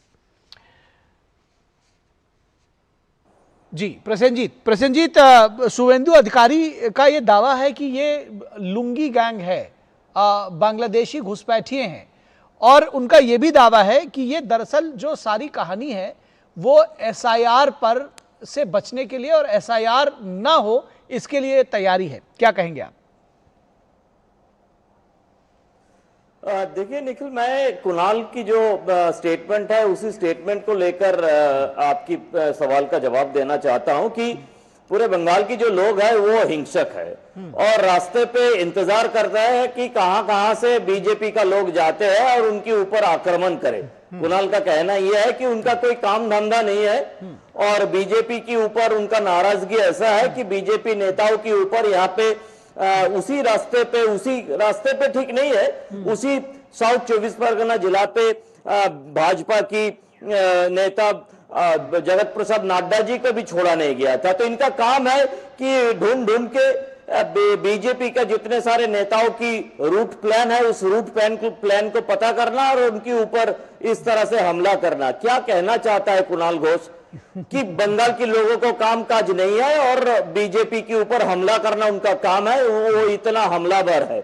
जी प्रसेनजीत, शुभेंदु अधिकारी का ये दावा है कि ये लुंगी गैंग है, बांग्लादेशी घुसपैठिए हैं, और उनका ये भी दावा है कि ये दरअसल जो सारी कहानी है वो एसआईआर पर से बचने के लिए और एसआईआर ना हो इसके लिए तैयारी है। क्या कहेंगे आप? देखिए निखिल, मैं कुणाल की जो स्टेटमेंट है उसी स्टेटमेंट को लेकर आपकी सवाल का जवाब देना चाहता हूं कि पूरे बंगाल की जो लोग हैं वो हिंसक है और रास्ते पे इंतजार करता है कि कहां से बीजेपी का लोग जाते हैं और उनके ऊपर आक्रमण करे। कुणाल का कहना यह है कि उनका कोई काम धंधा नहीं है और बीजेपी के ऊपर उनका नाराजगी ऐसा है कि बीजेपी नेताओं के ऊपर यहाँ पे उसी रास्ते पे ठीक नहीं है, उसी साउथ 24 परगना जिला पे भाजपा की नेता जगत प्रसाद नड्डा जी को भी छोड़ा नहीं गया था। तो इनका काम है कि ढूंढ के बीजेपी का जितने सारे नेताओं की रूट प्लान है उस रूट प्लान को पता करना और उनके ऊपर इस तरह से हमला करना। क्या कहना चाहता है कुणाल घोष कि बंगाल के लोगों को काम काज नहीं है और बीजेपी के ऊपर हमला करना उनका काम है, वो इतना हमलावर है।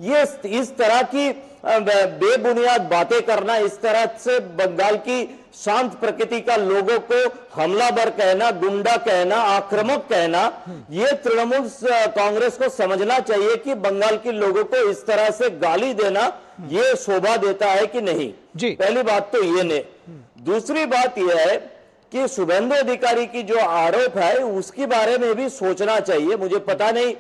ये इस तरह की बेबुनियाद बातें करना, इस तरह से बंगाल की शांत प्रकृति का लोगों को हमलावर कहना, गुंडा कहना, आक्रामक कहना, ये तृणमूल कांग्रेस को समझना चाहिए कि बंगाल के लोगों को इस तरह से गाली देना ये शोभा देता है कि नहीं। पहली बात तो ये ने। दूसरी बात यह है कि शुभेंदु अधिकारी की जो आरोप है उसके बारे में भी सोचना चाहिए। मुझे पता नहीं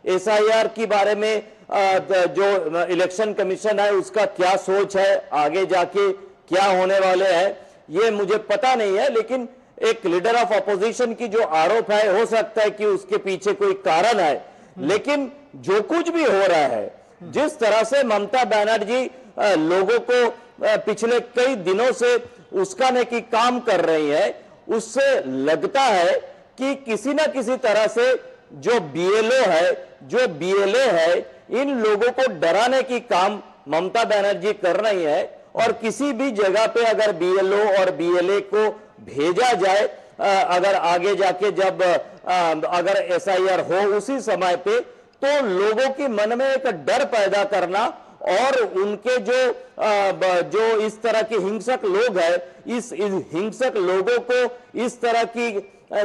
एसआईआर के बारे में जो इलेक्शन कमीशन है उसका क्या सोच है, आगे जाके क्या होने वाले हैं ये मुझे पता नहीं है, लेकिन एक लीडर ऑफ अपोजिशन की जो आरोप है, हो सकता है कि उसके पीछे कोई कारण है, लेकिन जो कुछ भी हो रहा है, जिस तरह से ममता बनर्जी लोगों को पिछले कई दिनों से उस्काने की काम कर रही है, उससे लगता है कि किसी ना किसी तरह से जो बीएलओ है, जो बीएलए है, इन लोगों को डराने की काम ममता बनर्जी कर रही है। और किसी भी जगह पे अगर बीएलओ और बीएलए को भेजा जाए, अगर आगे जाके जब अगर एसआईआर हो उसी समय पे, तो लोगों के मन में एक डर पैदा करना और उनके जो इस तरह के हिंसक लोग हैं, इस हिंसक लोगों को इस तरह की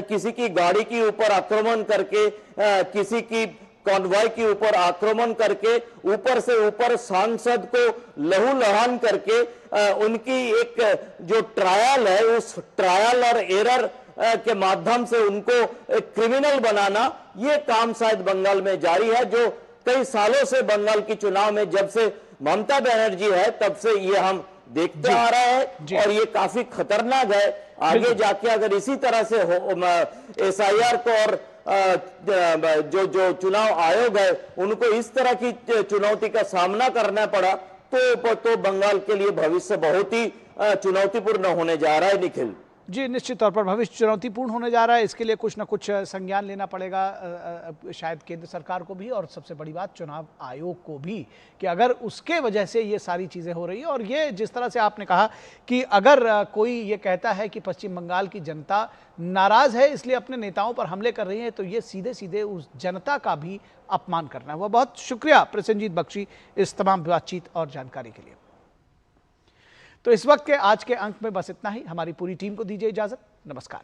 किसी की गाड़ी के ऊपर आक्रमण करके, किसी की कॉन्वॉय के ऊपर आक्रमण करके, ऊपर से ऊपर सांसद को लहूलुहान करके उनकी एक जो ट्रायल है, उस ट्रायल और एरर के माध्यम से उनको एक क्रिमिनल बनाना, ये काम शायद बंगाल में जारी है, जो कई सालों से बंगाल की चुनाव में जब से ममता बनर्जी है तब से ये हम देखते आ रहे हैं, और ये काफी खतरनाक है। आगे जाके अगर इसी तरह से एसआईआर को और जो चुनाव आयोग है उनको इस तरह की चुनौती का सामना करना पड़ा, तो बंगाल के लिए भविष्य बहुत ही चुनौतीपूर्ण होने जा रहा है। निखिल जी, निश्चित तौर पर भविष्य चुनौतीपूर्ण होने जा रहा है। इसके लिए कुछ ना कुछ संज्ञान लेना पड़ेगा शायद केंद्र सरकार को भी, और सबसे बड़ी बात चुनाव आयोग को भी, कि अगर उसके वजह से ये सारी चीज़ें हो रही है। और ये जिस तरह से आपने कहा कि अगर कोई ये कहता है कि पश्चिम बंगाल की जनता नाराज़ है इसलिए अपने नेताओं पर हमले कर रही है, तो ये सीधे सीधे उस जनता का भी अपमान करना है। वह बहुत शुक्रिया प्रसेनजीत बख्शी इस तमाम बातचीत और जानकारी के लिए। तो इस वक्त के आज के अंक में बस इतना ही। हमारी पूरी टीम को दीजिए इजाजत। नमस्कार।